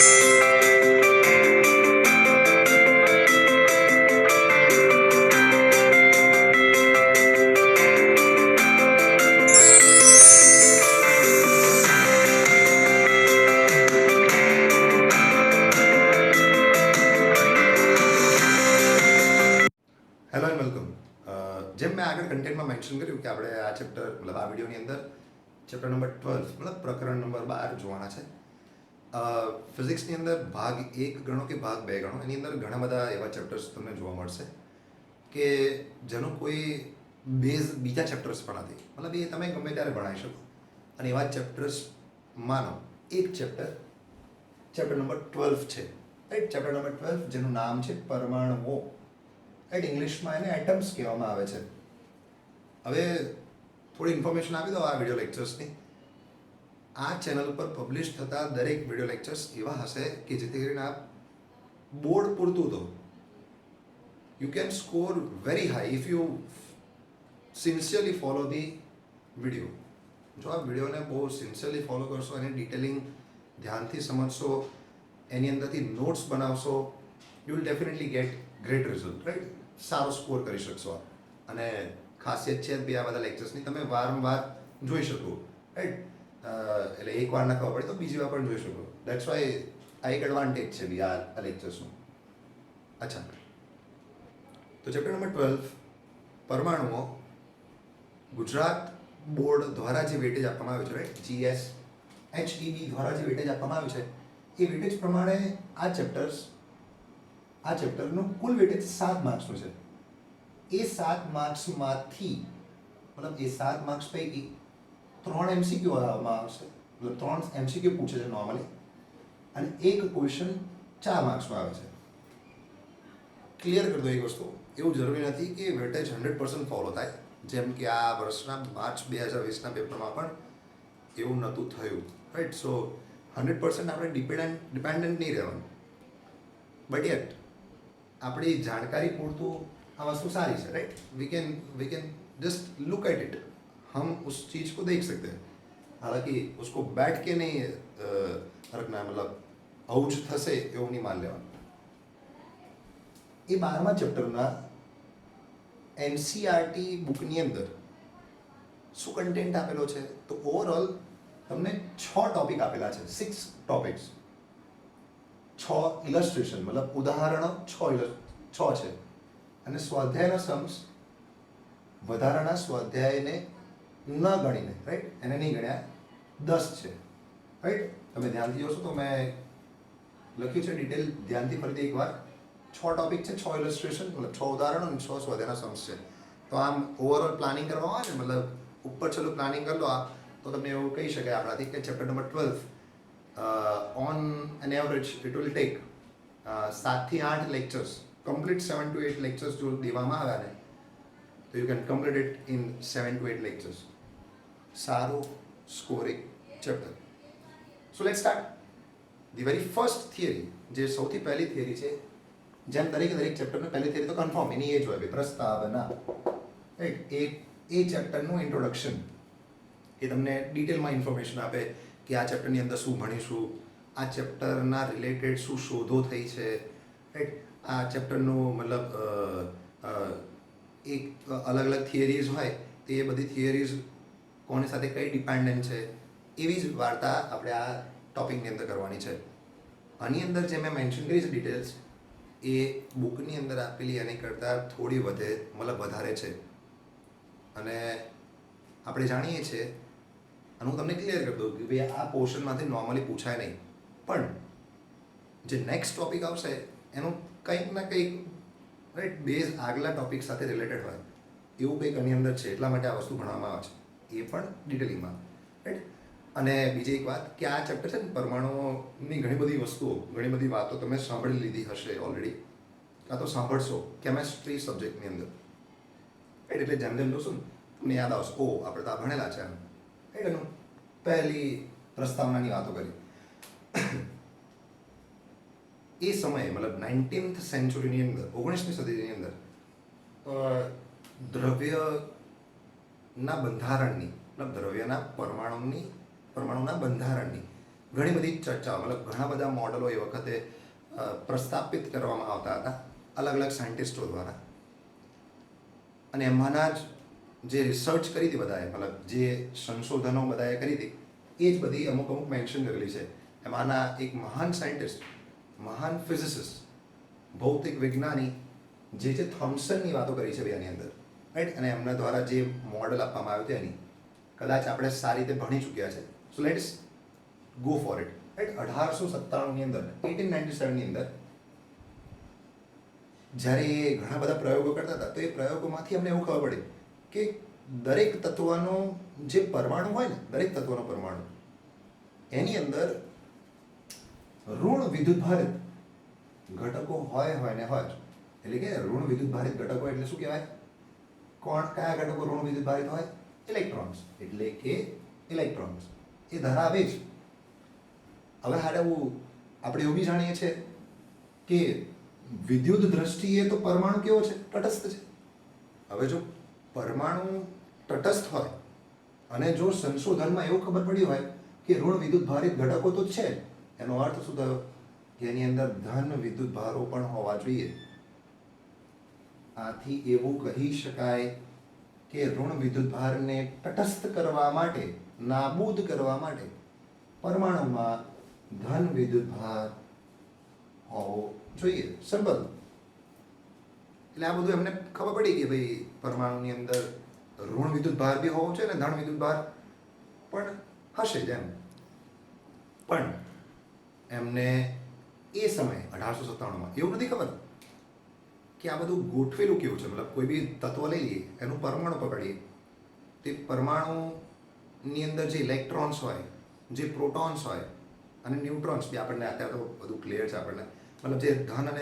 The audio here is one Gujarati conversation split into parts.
Hello and welcome. જેમ મેં આગળ કન્ટેન્ટમાં મેન્શન કર્યું કે આપણે આ ચેપ્ટર મતલબ આ વિડીયોની અંદર ચેપ્ટર નંબર 12 મતલબ પ્રકરણ નંબર 12 જોવાના છે. ફિઝિક્સની અંદર ભાગ 1 ગણો કે ભાગ 2 ગણો, એની અંદર ઘણા બધા એવા ચેપ્ટર્સ તમને જોવા મળશે કે જેનો કોઈ બેઝ બીજા ચેપ્ટર્સ પણ નથી. મતલબ એ તમે ગમે ત્યારે ભણાવી શકો. અને એવા ચેપ્ટર્સ માનો એક ચેપ્ટર નંબર 12 છે, રાઈટ. ચેપ્ટર નંબર 12 જેનું નામ છે પરમાણુઓ, રાઈટ. ઇંગ્લિશમાં એને એટમ્સ કહેવામાં આવે છે. હવે થોડી ઇન્ફોર્મેશન આપી દો આ વિડીયો લેક્ચર્સની. આ ચેનલ પર પબ્લિશ થતા દરેક વિડીયો લેક્ચર્સ એવા હશે કે જેથી કરીને આપ બોર્ડ પૂરતું તો you can score very high if you sincerely follow the video. જો આ વિડીયોને બહુ સિન્સિયરલી ફોલો કરશો, એને ડિટેલિંગ ધ્યાનથી સમજશો, એની અંદરથી નોટ્સ બનાવશો, you will definitely get great result, right. સારો સ્કોર કરી શકશો. અને ખાસિયત છે બી આ બધા લેક્ચર્સની, તમે વારંવાર જોઈ શકો, રાઈટ. એટલે એક વાર ના ખબર પડે તો બીજી વાર પણ જોઈ શકો. દેટ્સ વાય આ એક એડવાન્ટેજ છે બી આ લેક્ચર્સનું. અચ્છા, તો ચેપ્ટર નંબર 12 પરમાણુઓ ગુજરાત બોર્ડ દ્વારા જે વેટેજ આપવામાં આવ્યું છે, રાઈટ, GSHEB દ્વારા જે વેટેજ આપવામાં આવ્યું છે એ વેટેજ પ્રમાણે આ ચેપ્ટરનું કુલ વેટેજ 7 માર્ક્સનું છે. એ 7 માર્ક્સમાંથી મતલબ એ 7 માર્ક્સ પૈકી 3 MCQ આવવામાં આવશે. મતલબ 3 MCQ પૂછે છે નોર્મલી, અને એક ક્વેશ્ચન 4 માર્ક્સમાં આવે છે. ક્લિયર કરી દો એક વસ્તુ, એવું જરૂરી નથી કે વેટેજ 100% ફોલો થાય, જેમ કે આ વર્ષના માર્ચ 2020ના પેપરમાં પણ એવું નહોતું થયું, રાઈટ. સો 100% આપણે ડિપેન્ડન્ટ નહીં રહેવાનું, બટ યેટ આપણી જાણકારી પૂરતું આ વસ્તુ સારી છે, right. We can just look at it, हम उस चीज़ को देख सकते हैं. हालांकि उसको बैठ के नहीं रखना, मतलब આવું જ થશે એવું નહીં માન લેવાનું. એ 12મા ચેપ્ટરના NCERT બુકની અંદર શું કન્ટેન્ટ આપેલો છે, તો ઓવરઓલ તમને 6 ટોપિક આપેલા છે, 6 ટોપિક્સ, 6 ઇલસ્ટ્રેશન, મતલબ ઉદાહરણો 6 છે. અને સ્વાધ્યાયના સમ્સ વધારાના સ્વાધ્યાયને ન ગણીને, રાઈટ, એને નહીં ગણ્યા 10 છે, રાઈટ. તમે ધ્યાનથી જોશો તો મેં લખ્યું છે ડિટેલ, ધ્યાનથી ફરીથી એકવાર. 6 ટોપિક છે, 6 ઇલસ્ટ્રેશન, મતલબ 6 ઉદાહરણો અને 6 સ્વાધ્યાયના સમ્સ છે. તો આમ ઓવરઓલ પ્લાનિંગ કરવા આવે ને, મતલબ ઉપર છેલ્લું પ્લાનિંગ કરી લો આ, તો તમને એવું કહી શકાય આપણાથી કે chapter number 12 on an average it will take 7 થી 8 લેક્ચર્સ, complete 7 to 8 lectures જો દેવામાં આવ્યા ને તો you can complete it in 7 to 8 lectures. સારું scoring chapter. So let's start. The very first theory, જે સૌથી પહેલી થિયરી છે, જેમ દરેક ચેપ્ટરની પહેલી થિયરી તો કન્ફર્મ એની એ જ હોય, પ્રસ્તાવના, રાઈટ. એ ચેપ્ટરનું ઇન્ટ્રોડક્શન, એ તમને ડિટેલમાં ઇન્ફોર્મેશન આપે કે આ ચેપ્ટરની અંદર શું ભણીશું, આ ચેપ્ટરના રિલેટેડ શું શોધો થઈ છે, રાઈટ. આ ચેપ્ટરનું મતલબ એક અલગ થિયરીઝ હોય તો એ બધી થિયરીઝ કોની સાથે કઈ ડિપેન્ડન્ટ છે, એવી જ વાર્તા આપણે આ ટોપિકની અંદર કરવાની છે. આની અંદર જે મેં મેન્શન કરી છે ડિટેલ્સ, એ બુકની અંદર આપેલી એની કરતાં થોડી વધારે છે. અને આપણે જાણીએ છીએ, અને હું તમને ક્લિયર કરી દઉં કે ભાઈ આ પોર્શનમાંથી નોર્મલી પૂછાય નહીં, પણ જે નેક્સ્ટ ટોપિક આવશે એનું કંઈક ના કંઈક, રાઈટ, બેઝ આગલા ટોપિક સાથે રિલેટેડ હોય એવું કંઈક આની અંદર છે, એટલા માટે આ વસ્તુ ભણવામાં આવે છે, એ પણ ડિટેલિંગમાં, રાઈટ. અને બીજી એક વાત કે આ ચેપ્ટર છે ને પરમાણુઓની ઘણી બધી વાતો તમે સાંભળી લીધી હશે ઓલરેડી, કાં તો સાંભળશો કેમેસ્ટ્રી સબ્જેક્ટની અંદર, રાઈટ. એટલે જેમ જોશું ને તમને યાદ આવશે, ઓ આપણે તો આ ભણેલા છે એમ, રાઈટ. એનું પહેલી પ્રસ્તાવનાની વાતો કરી. એ સમયે મતલબ 19th સેન્ચુરીની અંદર, 19મી સદીની અંદર દ્રવ્યના બંધારણની, મતલબ દ્રવ્યના પરમાણુના બંધારણની ઘણી બધી ચર્ચાઓ મતલબ ઘણા બધા મોડલો એ વખતે પ્રસ્થાપિત કરવામાં આવતા હતા અલગ અલગ સાયન્ટિસ્ટો દ્વારા, અને એમાંના જ જે રિસર્ચ કરી હતી બધાએ, મતલબ જે સંશોધનો બધાએ કરી હતી એ જ બધી અમુક અમુક મેન્શન કરેલી છે. એમાંના એક મહાન સાયન્ટિસ્ટ, મહાન ફિઝિસિસ્ટ, ભૌતિક વિજ્ઞાની જે થોમ્સનની વાતો કરી છે આની અંદર, રાઈટ. અને એમના દ્વારા જે મોડલ આપવામાં આવ્યું છે એની કદાચ આપણે સારી રીતે ભણી ચૂક્યા છે. So let's go for it, right. 1897ની અંદર, 1897ની અંદર જ્યારે એ ઘણા બધા પ્રયોગો કરતા હતા, તો એ પ્રયોગોમાંથી અમને એવું ખબર પડી કે દરેક તત્વનો જે પરમાણુ હોય ને, દરેક તત્વનો પરમાણુ એની અંદર ઋણ વિદ્યુતભારિત ઘટકો હોય ને હોય જ. એટલે કે ઋણ વિદ્યુતભારિત ઘટકો એટલે શું કહેવાય? કયા ઘટકો ઋણ વિદ્યુતભારિત હોય? ઇલેક્ટ્રોન્સ. એટલે કે ઇલેક્ટ્રોન્સ એ ધરાવે જ. હવે આપણે એવું બી જાણીએ છીએ કે વિદ્યુત દ્રષ્ટિએ તો પરમાણુ કેવો છે? તટસ્થ છે. હવે જો પરમાણુ તટસ્થ હોય અને જો સંશોધનમાં એવું ખબર પડી હોય કે ઋણ વિદ્યુતભારિત ઘટકો તો છે, એનો અર્થ શું થયો? કે એની અંદર ધન વિદ્યુતભારો પણ હોવા જોઈએ. આથી એવું કહી શકાય કે ઋણ વિદ્યુતભારને તટસ્થ કરવા માટે, નાબૂદ કરવા માટે પરમાણુમાં ધન વિદ્યુતભાર હોવો જોઈએ. સિમ્પલ. એટલે આ બધું એમને ખબર પડી કે ભાઈ પરમાણુની અંદર ઋણ વિદ્યુતભાર બી હોવો જોઈએ અને ધન વિદ્યુતભાર પણ હશે જ એમ. પણ એમને એ સમયે 1897માં એવું નથી ખબર કે આ બધું ગોઠવેલું કેવું છે. મતલબ કોઈ બી તત્વ લઈ લઈએ, એનું પરમાણુ પકડીએ, તે પરમાણુની અંદર જે ઇલેક્ટ્રોન્સ હોય, જે પ્રોટોન્સ હોય અને ન્યુટ્રોન્સ બી, આપણને અત્યારે તો બધું ક્લિયર છે આપણને, મતલબ જે ધન અને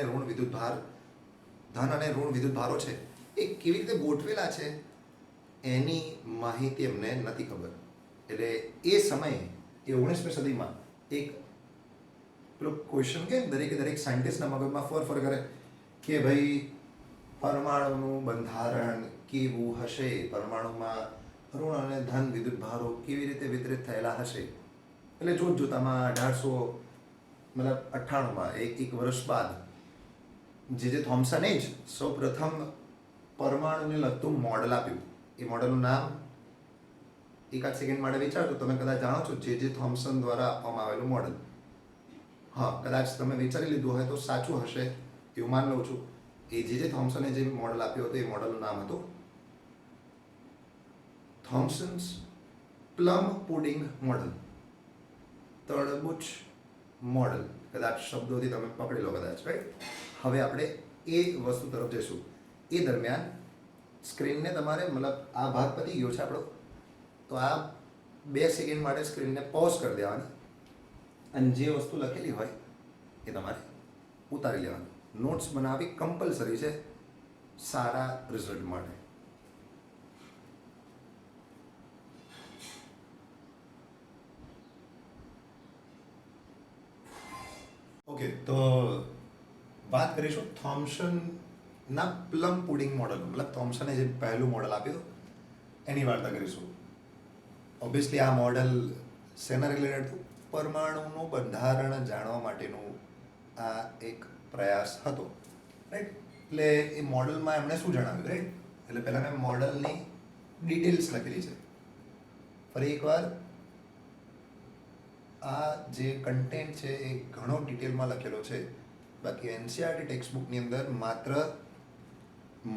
ઋણ વિદ્યુતભારો છે એ કેવી રીતે ગોઠવેલા છે એની માહિતી અમને નથી ખબર. એટલે એ સમયે એ 19મી સદીમાં એક પેલો ક્વેશ્ચન કે દરેક સાયન્ટિસ્ટના મગજમાં ફર કરે કે ભાઈ પરમાણુનું બંધારણ કેવું હશે, પરમાણુમાં ઋણ અને ધન વિદ્યુતભારો કેવી રીતે વિતરિત થયેલા હશે. એટલે જોતામાં 1898માં એક વર્ષ બાદ જે થોમ્સને જ સૌ પ્રથમ પરમાણુને લગતું મોડલ આપ્યું. એ મોડલનું નામ એકાદ સેકન્ડ માટે વિચારો તો તમે કદાચ જાણો છો, જે થોમ્સન દ્વારા આપવામાં આવેલું મોડલ. હા, કદાચ તમે વિચારી લીધું હોય તો સાચું હશે એવું માન લઉં છું. એ જે થોમ્સને જે મોડલ આપ્યો હતો એ મોડલનું નામ હતું થોમ્સન્સ પ્લમ પુડિંગ મોડલ, તરબૂચ મોડલ. કદાચ શબ્દોથી તમે પકડી લો કદાચ, રાઈટ. હવે આપણે એ વસ્તુ તરફ જઈશું. એ દરમિયાન સ્ક્રીનને તમારે, મતલબ આ ભાગ પતી ગયો છે આપણો, તો આ 2 સેકન્ડ માટે સ્ક્રીનને પોઝ કરી દેવાની અને જે વસ્તુ લખેલી હોય એ તમારે ઉતારી લેવાની. નોટ્સ બનાવવી કમ્પલસરી છે સારા રિઝલ્ટ માટે. ઓકે, તો વાત કરીશું થોમ્સનના પ્લમ પુડિંગ મોડલ. મતલબ થોમ્સને જે પહેલું મોડલ આપ્યું એની વાર્તા કરીશું. ઓબ્વિયસલી આ મોડલ શેના રિલેટેડ હતું? પરમાણુનું બંધારણ જાણવા માટેનું આ એક પ્રયાસ હતો, રાઈટ. એટલે એ મોડલમાં એમણે શું જણાવ્યું, રાઈટ. એટલે પહેલાં મેં મોડલની ડિટેલ્સ લખેલી છે. ફરી એકવાર આ જે કન્ટેન્ટ છે એ ઘણો ડિટેલમાં લખેલો છે. બાકી એનસીઆરટી ટેક્સ્ટ બુકની અંદર માત્ર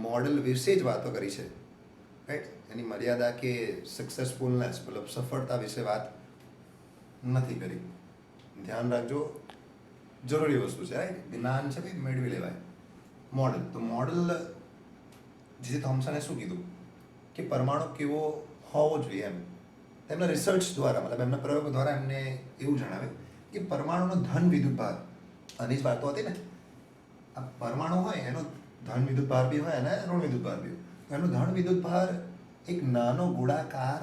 મોડલ વિશે જ વાતો કરી છે, રાઈટ. એની મર્યાદા કે સક્સેસફુલનેસ, મતલબ સફળતા વિશે વાત નથી કરી. ધ્યાન રાખજો, જરૂરી વસ્તુ છે, રાઈટ. જ્ઞાન છે ભાઈ મેળવી લેવાય. મોડલ, તો મોડલ જે થોમ્સને શું કીધું કે પરમાણુ કેવો હોવો જોઈએ એમ. તેમના રિસર્ચ દ્વારા, મતલબ એમના પ્રયોગ દ્વારા એમને એવું જણાવ્યું કે પરમાણુનો ધન વિદ્યુતભાર, આની જ વાતો હતી ને, આ પરમાણુ હોય એનો ધન વિદ્યુતભાર બી હોય અને ઋણ વિદ્યુતભાર બી હોય. એનો ધન વિદ્યુતભાર એક નાનો ગોળાકાર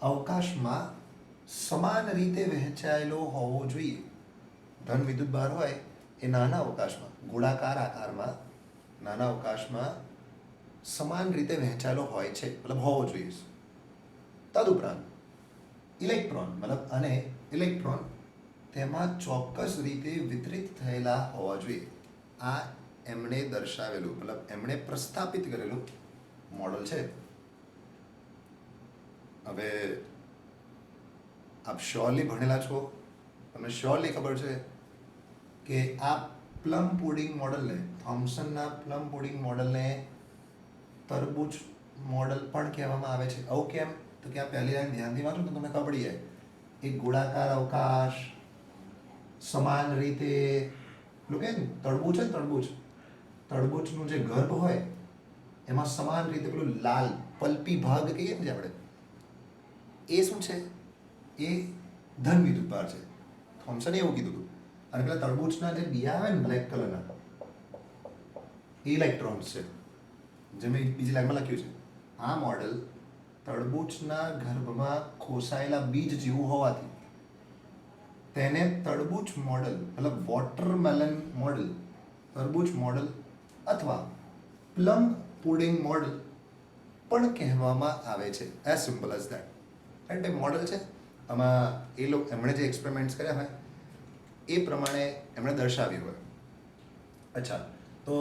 અવકાશમાં સમાન રીતે વહેંચાયેલો હોવો જોઈએ. ધન વિદ્યુતભાર હોય એ નાના અવકાશમાં, ગોળાકાર આકારમાં નાના અવકાશમાં સમાન રીતે વહેંચાયેલો હોય છે, મતલબ હોવો જોઈએ. તદુપરાંત ઇલેક્ટ્રોન, મતલબ અને ઇલેક્ટ્રોન તેમાં ચોક્કસ રીતે વિતરિત થયેલા હોવા જોઈએ. આ એમણે દર્શાવેલું મતલબ એમણે પ્રસ્થાપિત કરેલું મોડલ છે. હવે આપ શ્યોરલી ભણેલા છો, તમને શ્યોરલી ખબર છે કે આ પ્લમ પુડિંગ મોડલને, થોમ્સનના પ્લમ પુડિંગ મોડલને તરબૂચ મોડલ પણ કહેવામાં આવે છે. આવું કેમ? તો કે આ પહેલી લાઈન ધ્યાનથી વાંચો તો તમને ખબર પડી જાય. એક ગોળાકાર અવકાશ, સમાન રીતે પેલું કહે ને તરબૂચ છે, તરબૂચનું જે ગર્ભ હોય એમાં સમાન રીતે પેલું લાલ પલ્પી ભાગ કહીએ ને જે આપણે, એ શું છે? એ ધન વિદ્યુતભાર છે. થોમ્સને એવું કીધું હતું. અને પેલા તરબૂચના જે બિયા આવે ને બ્લેક કલરના, ઇલેક્ટ્રોન્સ છે. જે મેં બીજી લાઈનમાં લખ્યું છે, આ મોડલ તરબૂચના ગર્ભમાં ખોસાયેલા બીજ જેવું હોવાથી તેને તરબૂચ મોડલ મતલબ વોટરમેલન મોડલ, તરબૂચ મોડલ અથવા પ્લમ પુડિંગ મોડલ પણ કહેવામાં આવે છે. As simple as that. કારણ કે મોડલ છે આમાં એ લોકો એમણે જે એક્સપેરિમેન્ટ્સ કર્યા હોય એ પ્રમાણે એમણે દર્શાવ્યું હોય. અચ્છા, તો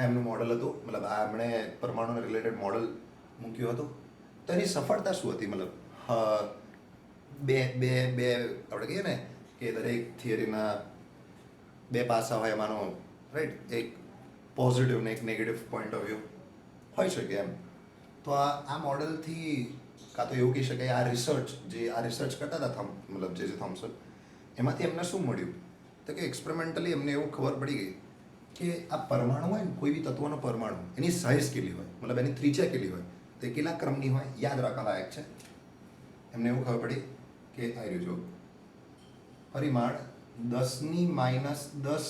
એમનું મોડલ હતું, મતલબ આ એમણે પરમાણુને રિલેટેડ મોડલ મૂક્યું હતું. તો એની સફળતા શું હતી? મતલબ બે બે બે આપણે કહીએ ને કે દરેક થિયરીના બે પાસા હોય, એમાંનો રાઈટ એક પોઝિટિવ ને એક નેગેટિવ પોઈન્ટ ઓફ વ્યૂ હોઈ શકે એમ. તો આ મોડલથી કાં તો એવું કહી શકાય આ રિસર્ચ કરતા હતા મતલબ જે થોમ્સન, એમાંથી એમને શું મળ્યું? તો કે એક્સપેરિમેન્ટલી એમને એવું ખબર પડી ગઈ કે આ પરમાણુ હોય ને, કોઈ બી તત્વનો પરમાણુ, એની સાઇઝ કેટલી હોય, મતલબ એની ત્રિજ્યા કેટલી હોય, તો એ કેટલા ક્રમની હોય યાદ રાખવા લાયક છે. એમને એવું ખબર પડી કે આ રહ્યું જો પરિમાણ 10⁻10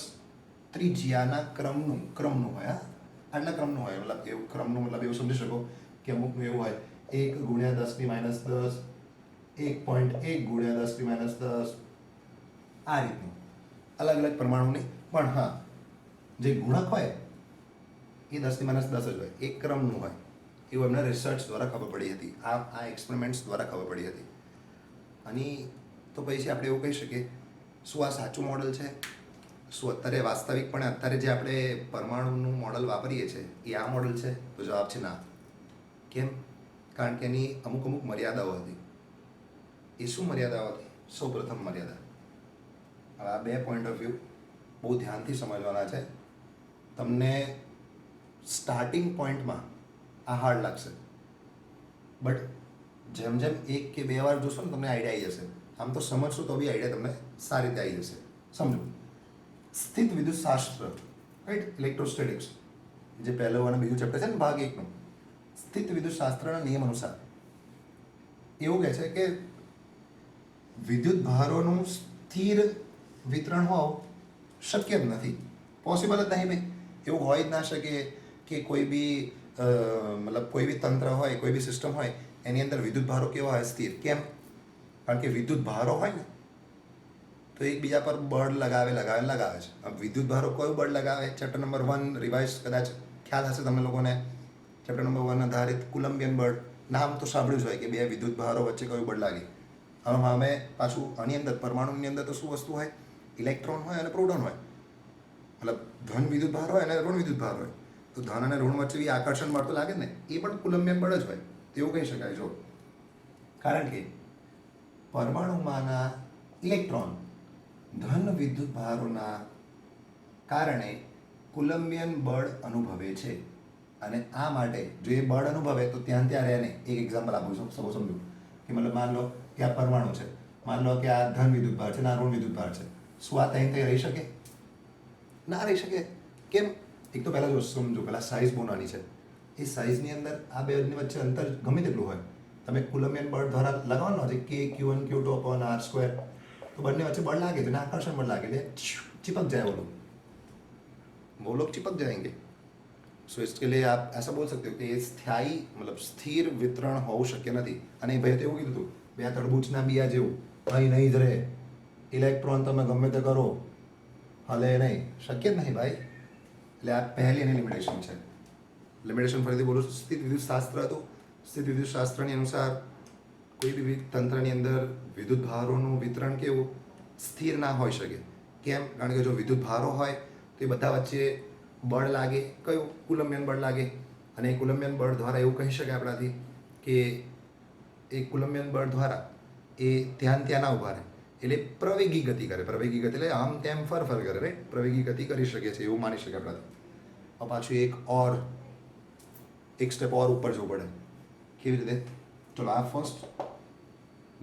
ત્રિજ્યાના ક્રમનું હોય. આટલા ક્રમનું હોય, મતલબ એવું ક્રમનું મતલબ એવું સમજી શકો કે અમુકનું એવું હોય 1 × 10⁻10, 1.1 × 10⁻10, આ રીતનું અલગ અલગ પરમાણુની. પણ હા, જે ગુણક હોય એ 10⁻10 જ હોય, એક ક્રમનું હોય. એવું એમને રિસર્ચ દ્વારા ખબર પડી હતી. આ એક્સપેરિમેન્ટ્સ દ્વારા ખબર પડી હતી. અને તો પછી આપણે એવું કહી શકીએ, શું આ સાચું મોડલ છે? શું અત્યારે વાસ્તવિકપણે અત્યારે જે આપણે પરમાણુનું મોડલ વાપરીએ છીએ એ આ મોડલ છે? તો જવાબ છે ના. કેમ? કારણ કે એની અમુક મર્યાદાઓ હતી. એ શું મર્યાદાઓ હતી? સૌ પ્રથમ મર્યાદા, હવે આ બે પોઈન્ટ ઓફ વ્યૂ બહુ ધ્યાનથી સમજવાના છે. તમને સ્ટાર્ટિંગ પોઈન્ટમાં આ હાર્ડ લાગશે, બટ જેમ જેમ એક કે બે વાર જોશો ને તમને આઈડિયા આવી જશે. આમ તો સમજશો તો બી આઈડિયા તમને સારી રીતે આવી જશે. સમજો, સ્થિત વિદ્યુતશાસ્ત્ર, રાઈટ, ઇલેક્ટ્રોસ્ટેટિક્સ, જે પહેલું અને બીજું ચેપ્ટર છે ને ભાગ 1નું, સ્થિત વિદ્યુતશાસ્ત્રના નિયમ અનુસાર એવું કહે છે કે વિદ્યુત ભારોનું સ્થિર વિતરણ હોવું શક્ય જ નથી, પોસિબલ જ નહીં ભાઈ. એવું હોય જ ના શકે કે કોઈ બી મતલબ કોઈ બી તંત્ર હોય, કોઈ બી સિસ્ટમ હોય, એની અંદર વિદ્યુત ભારો કેવા હોય? સ્થિર. કેમ? કારણ કે વિદ્યુત ભારો હોય ને તો એકબીજા પર બળ લગાવે છે. હવે વિદ્યુત ભારો કયું બળ લગાવે? ચેપ્ટર નંબર 1 રિવાઇઝ કદાચ ખ્યાલ હશે તમને લોકોને. ચેપ્ટર નંબર 1 આધારિત કુલમ્બિયન બળ, નામ તો સાંભળ્યું જ હોય કે બે વિદ્યુત ભારો વચ્ચે કયું બળ લાગે. હવે પાછું આની અંદર પરમાણુની અંદર તો શું વસ્તુ હોય? ઇલેક્ટ્રોન હોય અને પ્રોટોન હોય. મતલબ ધન વિદ્યુત ભાર હોય અને ઋણ વિદ્યુત ભાર હોય. તો ધન અને ઋણ વચ્ચે બી આકર્ષણ બળ તો લાગે ને, એ પણ કુલમ્બિયન બળ જ હોય. તેવું કહી શકાય. જો કારણ કે પરમાણુમાંના ઇલેક્ટ્રોન ધન વિદ્યુત ભારોના કારણે કુલમ્બિયન બળ અનુભવે છે. અને આ માટે જો એ બળ અનુભવે તો ત્યાં રહે નહીં. એક એક્ઝામ્પલ આપું છું, સમજો કે મતલબ માન લો કે આ પરમાણુ છે, માન લો કે આ ધન વિદ્યુત ભાર છે ને આ ઋણ વિદ્યુત ભાર છે. શું આ ત્યાં રહી શકે? ના રહી શકે. કેમ? એક તો પહેલાં જો સમજો, પહેલાં સાઇઝ બહુ નાની છે. એ સાઇઝની અંદર આ બેની વચ્ચે અંતર ગમે તેટલું હોય, તમે કુલમ્બિયન બળ દ્વારા લગાવવાનો છે K(Q1Q2/r²), તો બંને વચ્ચે બળ લાગે છે અને આકર્ષણ બળ લાગે, એટલે चिपक जाए वो लोग चिपक जाएंगे. सो इसके लिए आप ऐसा बोल सकते हो कि ये स्थायी मतलब સ્થિર વિતરણ હોવું શક્ય નથી. અને ભાઈ તો એવું કીધું હતું, બે તરબૂચના બિયા જેવું અહીં નહીં જ રહે, ઇલેક્ટ્રોન તમે ગમે તે કરો હલે નહીં, શક્ય જ નહીં ભાઈ. એટલે આ પહેલી એની લિમિટેશન છે. લિમિટેશન ફરીથી બોલું, સ્થિત વિદ્યુત શાસ્ત્ર હતું. સ્થિત વિદ્યુત શાસ્ત્રની અનુસાર કોઈ બી તંત્રની અંદર વિદ્યુત ભારોનું વિતરણ કેવું સ્થિર ના હોઈ શકે. કેમ? કારણ કે જો વિદ્યુત ભારો હોય તો એ બધા વચ્ચે બળ લાગે. કયું? કુલંબિયન બળ લાગે. અને એ કુલંબિયન બળ દ્વારા એવું કહી શકાય આપણાથી કે એ કુલંબિયન બળ દ્વારા એ ત્યાં ના ઊભા રહે, એટલે પ્રવેગી ગતિ કરે. પ્રવેગી ગતિ એટલે આમ તેમ ફર કરે, રાઈટ? પ્રવેગી ગતિ કરી શકે છે એવું માની શકાય આપણાથી. પાછું એક સ્ટેપ ઓર ઉપર જવું પડે. કેવી રીતે? ચલો, આ ફર્સ્ટ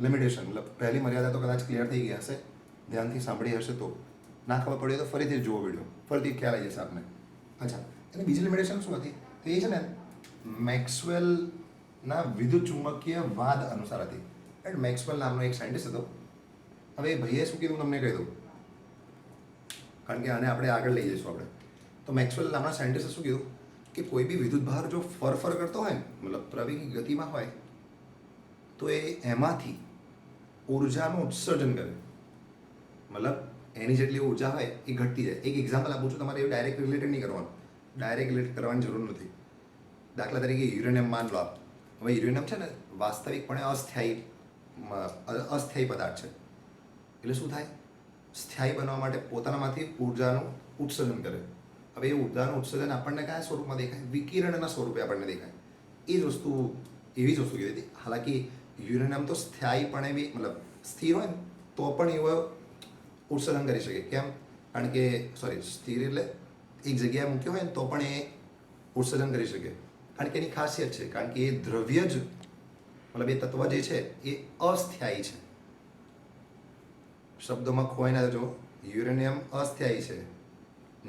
લિમિટેશન, મતલબ પહેલી મર્યાદા તો કદાચ ક્લિયર થઈ ગઈ હશે, ધ્યાનથી સાંભળી હશે. તો ના ખબર પડી તો ફરીથી જુઓ વિડીયો, ફરીથી ખ્યાલ આવી જશે આપને. અચ્છા, અને બીજી લિમિટેશન શું હતી? તો એ છે ને મેક્સવેલના વિદ્યુત ચુંબકીય વાદ અનુસાર હતી. રાઈટ? મેક્સવેલ નામનો એક સાયન્ટિસ્ટ હતો. હવે એ ભાઈએ શું કીધું તમને કહી દઉં, કારણ કે આને આપણે આગળ લઈ જઈશું આપણે. તો મેક્સવેલ નામના સાયન્ટિસ્ટે શું કીધું કે કોઈ બી વિદ્યુત ભાર જો ફર કરતો હોય ને, મતલબ પ્રવેગી ગતિમાં હોય, તો એ એમાંથી ઉર્જાનું ઉત્સર્જન કરે. મતલબ એની જેટલી ઉર્જા હોય એ ઘટતી જાય. એક એક્ઝામ્પલ આપું છું, તમારે એવું ડાયરેક્ટ રિલેટેડ નહીં કરવાનું. ડાયરેક્ટ રિલેટ કરવાની જરૂર નથી. દાખલા તરીકે યુરેનિયમ માન લો આપ. હવે યુરેનિયમ છે ને વાસ્તવિકપણે અસ્થાયી પદાર્થ છે. એટલે શું થાય? સ્થાયી બનવા માટે પોતાનામાંથી ઉર્જાનું ઉત્સર્જન કરે. હવે એ ઉર્જાનું ઉત્સર્જન આપણને કયા સ્વરૂપમાં દેખાય? વિકિરણના સ્વરૂપે આપણને દેખાય. એ જ વસ્તુ, એવી જ વસ્તુ કીધી હતી. હાલાકી યુરેનિયમ તો સ્થાયીપણે બી, મતલબ સ્થિર હોય ને તો પણ એવો ઉત્સર્જન કરી શકે. કેમ? કારણ કે સ્થિર એટલે એક જગ્યાએ મૂક્યો હોય ને તો પણ એ ઉત્સર્જન કરી શકે. કારણ કે એની ખાસિયત છે, કારણ કે એ દ્રવ્ય જ, મતલબ એ તત્વ જે છે એ અસ્થાયી છે. શબ્દોમાં ખોવાઈ ના જો, યુરેનિયમ અસ્થાયી છે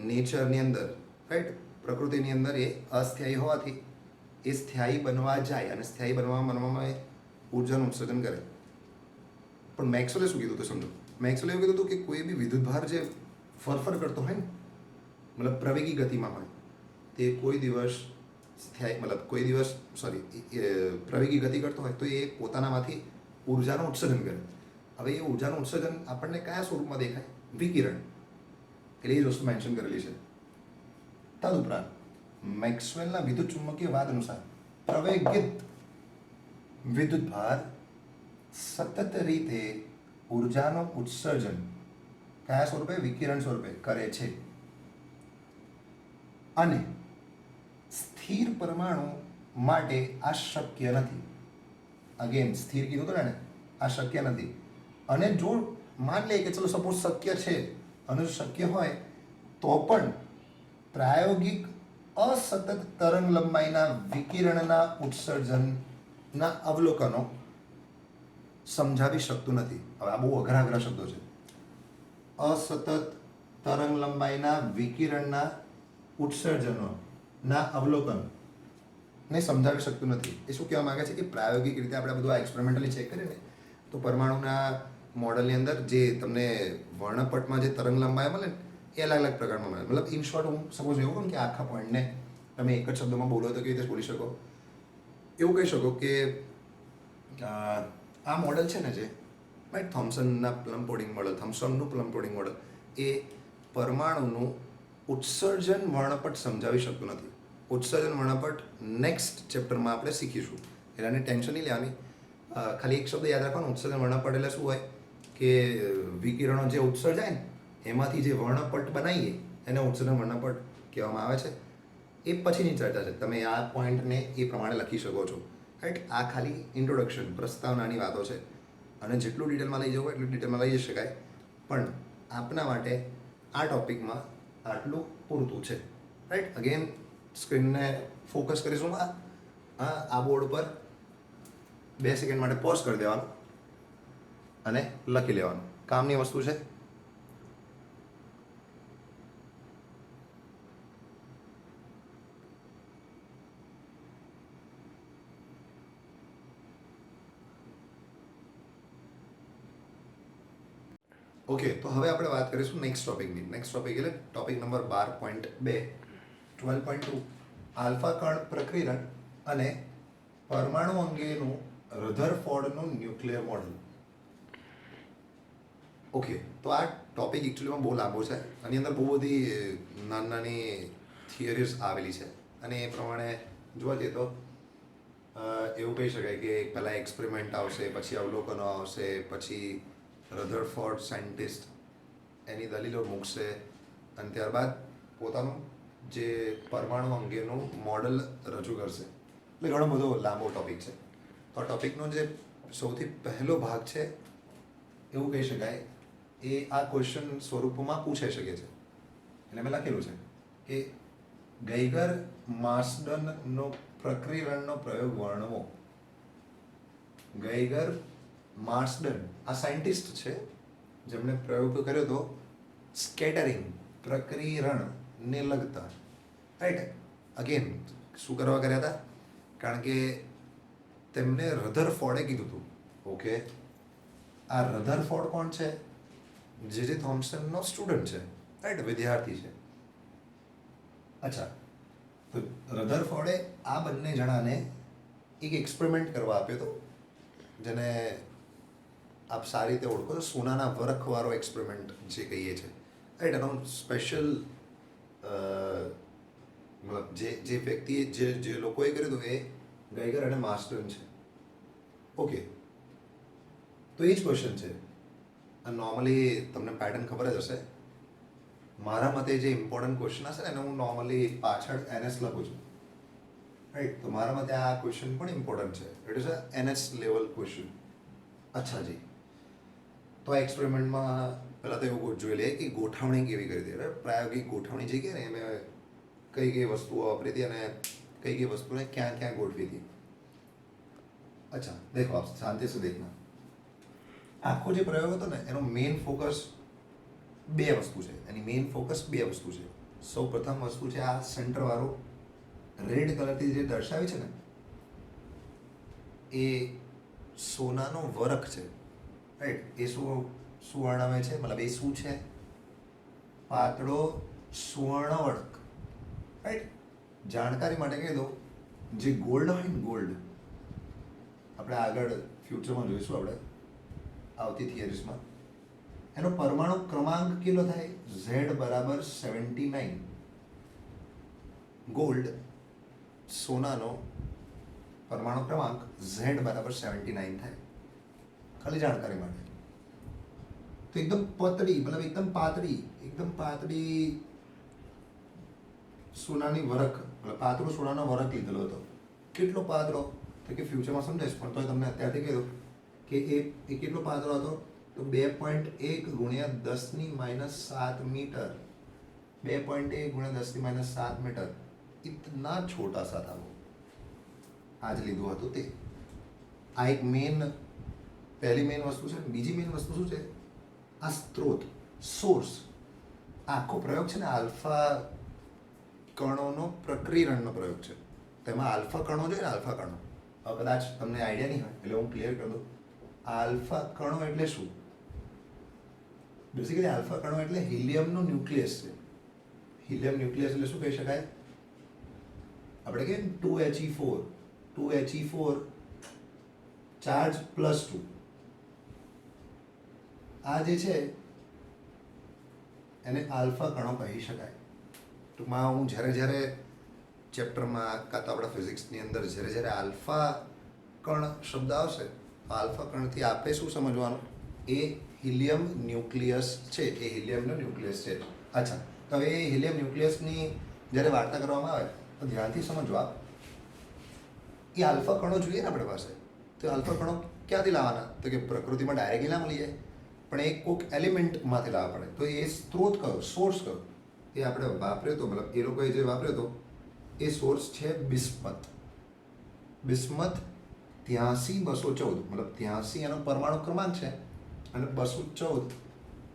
નેચરની અંદર, રાઈટ? પ્રકૃતિની અંદર એ અસ્થાયી હોવાથી એ સ્થાયી બનવા જાય, અને સ્થાયી બનવામાં એ ઉર્જાનું ઉત્સર્જન કરે. પણ મેક્સવેલે શું કીધું તો સમજો. મેક્સવેલે એવું કીધું હતું કે કોઈ બી વિદ્યુતભાર જે ફર કરતો હોય ને, મતલબ પ્રવેગી ગતિમાં હોય, તે કોઈ દિવસ પ્રવેગી ગતિ કરતો હોય તો એ પોતાનામાંથી ઉર્જાનું ઉત્સર્જન કરે. હવે એ ઉર્જાનું ઉત્સર્જન આપણને કયા સ્વરૂપમાં દેખાય? વિકિરણ. એટલે એ જ વસ્તુ મેન્શન કરેલી છે. તદુપરાંત મેક્સવેલના વિદ્યુત ચુંબકીય વાદ અનુસાર પ્રવેગિત વિદ્યુતભાર સતત રીતે ઉર્જાનું ઉત્સર્જન કયા સ્વરૂપે? વિકિરણ સ્વરૂપે કરે છે. અને સ્થિર પરમાણુ માટે આ શક્ય નથી. અગેન સ્થિર કીધું હતું ને, આ શક્ય નથી. અને જો માન લે કે ચલો સપોઝ શક્ય છે, અને જો શક્ય હોય તો પણ પ્રાયોગિક અસતત તરંગ લંબાઈના વિકિરણના ઉત્સર્જનના અવલોકનો સમજાવી શકતું નથી. હવે આ બહુ અઘરા શબ્દો છે. અસતત તરંગ લંબાઈના વિકિરણના ઉત્સર્જનોના અવલોકન ને સમજાવી શકતું નથી. એ શું કહેવા માંગે છે કે પ્રાયોગિક રીતે આપણે બધું આ એક્સપેરિમેન્ટલી ચેક કરીએ ને, તો પરમાણુના મોડલની અંદર જે તમને વર્ણપટમાં જે તરંગ લંબાઈ મળે ને, એ અલગ અલગ પ્રકારમાં મળે. મતલબ ઇન શોર્ટ હું સપોઝ એવું કહું કે આખા પોઈન્ટને તમે એક જ શબ્દમાં બોલો તો કેવી રીતે બોલી શકો? એવું કહી શકો કે આ મોડલ છે ને, જે રાઈટ, થોમ્સનનું પ્લમ પોડિંગ મોડલ, એ પરમાણુનું ઉત્સર્જન વર્ણપટ સમજાવી શકતું નથી. ઉત્સર્જન વર્ણપટ નેક્સ્ટ ચેપ્ટરમાં આપણે શીખીશું, એટલે આને ટેન્શન નહીં લેવાની. ખાલી એક શબ્દ યાદ રાખવાનો, ઉત્સર્જન વર્ણપટ એટલે શું હોય કે વિકિરણો જે ઉત્સર્જાય ને એમાંથી જે વર્ણપટ બનાવીએ એને ઉત્સર્જન વર્ણપટ કહેવામાં આવે છે. એ પછીની ચર્ચા છે, તમે આ પોઈન્ટને એ પ્રમાણે લખી શકો છો, રાઈટ? આ ખાલી ઇન્ટ્રોડક્શન, પ્રસ્તાવનાની વાતો છે, અને જેટલું ડિટેલમાં લઈ જવું એટલું ડિટેલમાં લઈ જઈ શકાય. પણ આપના માટે આ ટોપિકમાં આટલું પૂરતું છે, રાઈટ? અગેન સ્ક્રીનને ફોકસ કરીશું આ બોર્ડ ઉપર. 2 સેકન્ડ માટે પોઝ કરી દેવાનું અને લખી લેવાનું. કામની વસ્તુ છે. ઓકે, તો હવે આપણે વાત કરીશું નેક્સ્ટ ટોપિકની. નેક્સ્ટ ટોપિક એટલે ટોપિક નંબર 12.2, 12.2, આલ્ફા કણ પ્રકીર્ણન અને પરમાણુ અંગેનું રધરફોર્ડનું ન્યુક્લિયર મોડલ. ઓકે, તો આ ટોપિક એકચ્યુઅલીમાં બહુ લાંબો છે. આની અંદર બહુ બધી નાની થિયરીઝ આવેલી છે, અને એ પ્રમાણે જોવા જઈએ તો એવું કહી શકાય કે પહેલાં એક્સપેરિમેન્ટ આવશે, પછી અવલોકનો આવશે, પછી રધરફોર્ડ સાયન્ટિસ્ટ એની દલીલો મૂકશે અને ત્યારબાદ પોતાનું જે પરમાણુ અંગેનું મોડલ રજૂ કરશે. એટલે ઘણો બધો લાંબો ટૉપિક છે. તો આ ટૉપિકનો જે સૌથી પહેલો ભાગ છે એવું કહી શકાય એ આ ક્વેશ્ચન સ્વરૂપમાં પૂછાઈ શકે છે. એટલે મેં લખેલું છે કે ગેઇગર માર્સડનનો પ્રકીરણનો પ્રયોગ વર્ણવો. ગેઇગર માર્સડન આ સાયન્ટિસ્ટ છે જેમણે પ્રયોગ કર્યો હતો સ્કેટરિંગ પ્રકીરણને લગતા. રાઈટ, અગેન શું કરવા કર્યા હતા? કારણ કે તેમને રધરફોર્ડે કીધું હતું. ઓકે, આ રધરફોર્ડ કોણ છે? જે થોમ્સનનો સ્ટુડન્ટ છે, રાઈટ, વિદ્યાર્થી છે. અચ્છા, તો રધરફોર્ડે આ બંને જણાને એક એક્સપેરિમેન્ટ કરવા આપ્યો હતો જેને આપ સારી રીતે ઓળખો છો, સોનાના વરખવાળો એક્સપેરિમેન્ટ જે કહીએ છીએ. રાઈટ, એનો સ્પેશિયલ મતલબ જે વ્યક્તિએ જે લોકોએ કર્યું હતું એ ગેઇગર અને માર્સડન છે. ઓકે, તો એ જ ક્વેશ્ચન છે. નોર્મલી તમને પેટર્ન ખબર જ હશે. મારા મતે જે ઇમ્પોર્ટન્ટ ક્વેશ્ચન હશે ને એને હું નોર્મલી પાછળ NS લખું છું. રાઈટ, તો મારા મતે આ ક્વેશ્ચન પણ ઇમ્પોર્ટન્ટ છે. It is a NS level question. અચ્છા જી, તો આ એક્સપેરિમેન્ટમાં પહેલાં તો એવું જોઈ લઈએ કે ગોઠવણી કેવી કરી હતી. પ્રાયોગિક ગોઠવણી જે કહે ને એમાં કઈ કઈ વસ્તુઓ વાપરી હતી અને કઈ કઈ વસ્તુને ક્યાં ક્યાં ગોઠવી હતી. અચ્છા દેખો, આપ શાંતિ સે દેખના. આખો જે પ્રયોગ હતો ને એનો મેઇન ફોકસ બે વસ્તુ છે. એની મેઇન ફોકસ બે વસ્તુ છે. સૌ પ્રથમ વસ્તુ છે આ સેન્ટરવાળો રેડ કલરથી જે દર્શાવી છે ને એ સોનાનો વરખ છે. રાઈટ, એ શું વર્ણવે છે? મતલબ એ શું છે? પાતળો સુવર્ણ વરખ. રાઈટ, જાણકારી માટે કહી દો, જે ગોલ્ડ હોય ને ગોલ્ડ, આપણે આગળ ફ્યુચરમાં જોઈશું આપણે આવતી થિયરીઝમાં, એનો પરમાણુ ક્રમાંક કેટલો થાય? Z બરાબર 79. ગોલ્ડ સોનાનો પરમાણુ ક્રમાંક Z બરાબર 79 થાય. ખાલી જાણકારી માટે. તો એકદમ પતળી, મતલબ એકદમ પાતળી સોનાની વરખ, મતલબ પાતળો સોનાનો વરખ લીધેલો હતો. કેટલો પાતળો? તો કે ફ્યુચરમાં સમજાઈશ, પણ તો તમને અત્યારથી કહી દઉં કે એ કેટલો પાતળો હતો? તો 2.1 ગુણ્યા 10⁻7 મીટર. 2.1 ગુણ્યા 10⁻7 મીટર. ઇતના છોટા સા था वो. આજ લીધું હતું તે. આ એક પહેલી મેઇન વસ્તુ છે. બીજી મેઇન વસ્તુ શું છે? આ સ્ત્રોત, સોર્સ. આખો પ્રયોગ છે ને આલ્ફા કણોનો પ્રકીરણનો પ્રયોગ છે. તેમાં આલ્ફા કણો જોઈએ ને, આલ્ફા કણો. હવે કદાચ તમને આઈડિયા નહીં હોય એટલે હું ક્લિયર કરી દઉં. આલ્ફા કણો એટલે શું? બેસિકલી આલ્ફા કણો એટલે હિલિયમનું ન્યુક્લિયસ છે. હિલિયમ ન્યુક્લિયસ એટલે શું કહી શકાય? આપણે કહીએ 2He4 ચાર્જ +2. આ જે છે એને આલ્ફા કણો કહી શકાય. ટૂંકમાં હું જ્યારે ચેપ્ટરમાં કાં તો આપણા ફિઝિક્સની અંદર જ્યારે આલ્ફા કણ શબ્દ આવશે, આલ્ફા કણથી આપણે શું સમજવાનું? એ હિલિયમ ન્યુક્લિયસ છે. એ હિલિયમનો ન્યુક્લિયસ છે. અચ્છા, તો હવે એ હિલિયમ ન્યુક્લિયસની જ્યારે વાર્તા કરવામાં આવે તો ધ્યાનથી સમજો આપ. એ આલ્ફા કણો જોઈએ ને આપણે પાસે, તો આલ્ફા કણો ક્યાંથી લાવવાના? તો કે પ્રકૃતિમાં ડાયરેક્ટલી ના મળી જાય, પણ એક કોઈક એલિમેન્ટમાંથી લાવવા પડે. તો એ સ્ત્રોત કયો, સોર્સ કયો? એ આપણે વાપર્યો હતો, મતલબ એ લોકોએ જે વાપર્યો હતો એ સોર્સ છે બિસ્મથ. 83 214, મતલબ 83 એનો પરમાણુ ક્રમાંક છે અને 214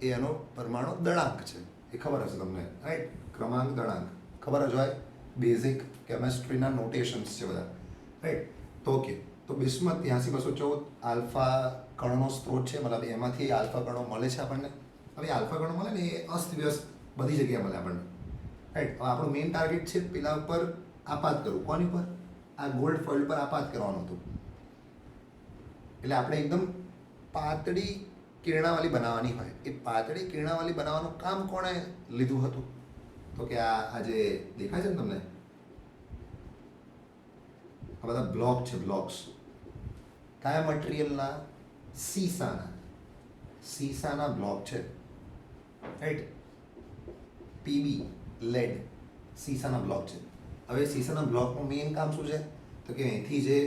એ એનો પરમાણુ દળાંક છે. એ ખબર હશે તમને, રાઈટ? ક્રમાંક દળાંક ખબર જ હોય, બેઝિક કેમેસ્ટ્રીના નોટેશન્સ છે બધા, રાઈટ? તો ઓકે, તો બિસ્મથ 83 214 આલ્ફા કણનો સ્ત્રોત છે. મતલબ એમાંથી આલ્ફા કણો મળે છે આપણને. હવે આલ્ફા કણો મળે ને એ અસ્તવ્યસ્ત બધી જગ્યાએ મળે આપણને, રાઈટ? હવે આપણું મેઇન ટાર્ગેટ છે પેલા ઉપર આપાત કરવું. કોની ઉપર? આ ગોલ્ડ ફોઇલ પર આપાત કરવાનું હતું. એટલે આપણે એકદમ પાતળી કિરણાવાળી બનાવવાની હોય. એ પાતળી કિરણાવાળી બનાવવાનું કામ કોણે લીધું હતું? તો કે આ જે દેખાય છે ને તમને, આ બધા બ્લોક છે, બ્લોક્સ કયા મટીરિયલના? સીસાના બ્લોક છે, રાઈટ. પીબી લેડ સીસાના બ્લોક છે. હવે સીસાના બ્લોકનું મેઇન કામ શું છે? તો કે અહીંથી જે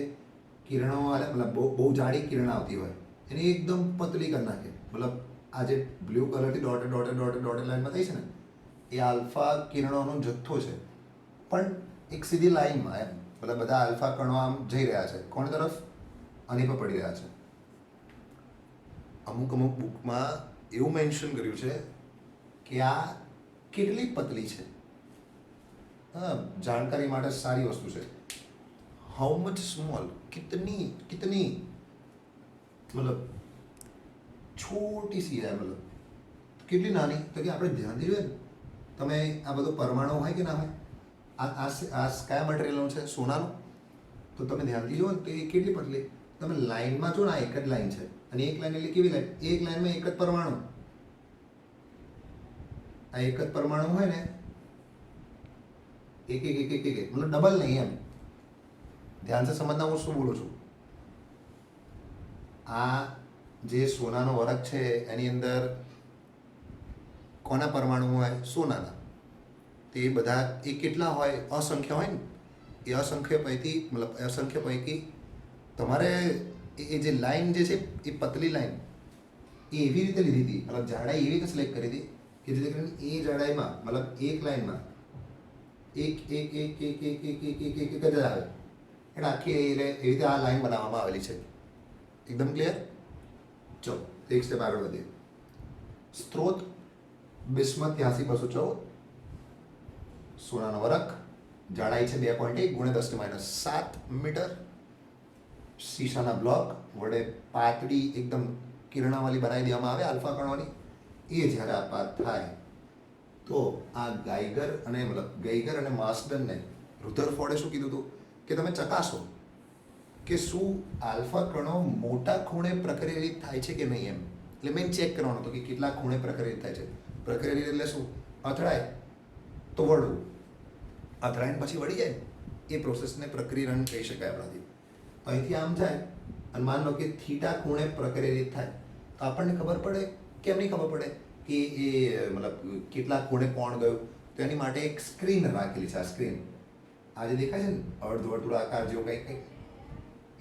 કિરણો મતલબ બહુ જાડી કિરણ આવતી હોય એને એકદમ પતલી કરી નાખે. મતલબ આ જે બ્લુ કલરથી ડોટેડ લાઈનમાં થઈ છે ને એ આલ્ફા કિરણોનો જથ્થો છે, પણ એક સીધી લાઈનમાં એમ. મતલબ બધા આલ્ફા કણો આમ જઈ રહ્યા છે કોણ તરફ? આની પર પડી રહ્યા છે. અમુક બુકમાં એવું મેન્શન કર્યું છે કે આ કેટલી પતલી છે. હા, જાણકારી માટે સારી વસ્તુ છે. હાઉ મચ સ્મોલ, કિતની मतलब छोटी सी है. मतलब કેટલી નાની? તો કે આપણે ધ્યાનથી જોઈએ ને, તમે આ બધો પરમાણુ હોય કે ના હોય, આ કયા મટીરિયલનું છે? સોનાનું. તો તમે ધ્યાનથી જુઓ ને તો એ કેટલી પતલી. તમે લાઈનમાં જો ને, આ એક જ લાઈન છે અને એક લાઈન એટલે કેવી લાઈન? એક લાઈનમાં એક જ પરમાણુ. આ એક જ પરમાણુ હોય ને, એક મતલબ ડબલ નહીં એમ. ધ્યાન से समझना હું શું બોલું છું. આ જે સોનાનો વરખ છે એની અંદર કોના પરમાણુ હોય? સોનાના. તો એ બધા એ કેટલા હોય? અસંખ્ય હોય ને. એ અસંખ્ય પૈકી તમારે એ જે લાઈન જે છે એ પતલી લાઈન એ એવી રીતે લીધી હતી, મતલબ જાડાઈ એવી રીતે સિલેક્ટ કરી હતી કે જેથી કરીને એ જાડાઈમાં મતલબ એક લાઈનમાં એક જ આવે એટલે આખી એવી રીતે આ લાઈન બનાવવામાં આવેલી છે. એકદમ ક્લિયર? ચલો એક સ્ટેપ આગળ વધીએ. સ્ત્રોત બિસ્મથ 83-214, સોનાનો વરખ, જાડાઈ છે 2.1 × 10⁻7 મીટર. શીશાના બ્લોક વડે પાતળી એકદમ કિરણાવાળી બનાવી દેવામાં આવે આલ્ફા કણોની. એ જ્યારે આપાત થાય તો આ ગેઇગર અને માર્સડનને રુધરફોર્ડે શું કીધું હતું કે તમે ચકાસો કે શું આલ્ફા કણો મોટા ખૂણે પ્રક્રિયારિત થાય છે કે નહીં એમ. એટલે મેં ચેક કરવાનું હતું કે કેટલા ખૂણે પ્રક્રિયારિત થાય છે. પ્રક્રિયારિત એટલે શું? અથડાય તો વળવું, અથડાઈને પછી વળી જાય એ પ્રોસેસને પ્રક્રિયરણ કહી શકાય આપણાથી. અહીંથી આમ જાય અને માન લો કે થીટા ખૂણે પ્રક્રિયારિત થાય તો આપણને ખબર પડે. કેમ નહીં ખબર પડે? કે એ મતલબ કેટલા ખૂણે કોણ ગયું? તો એની માટે એક સ્ક્રીન રાખેલી છે. આ સ્ક્રીન આ જે દેખાય છે ને અર્ધવર્તુળાકાર જેવું કંઈક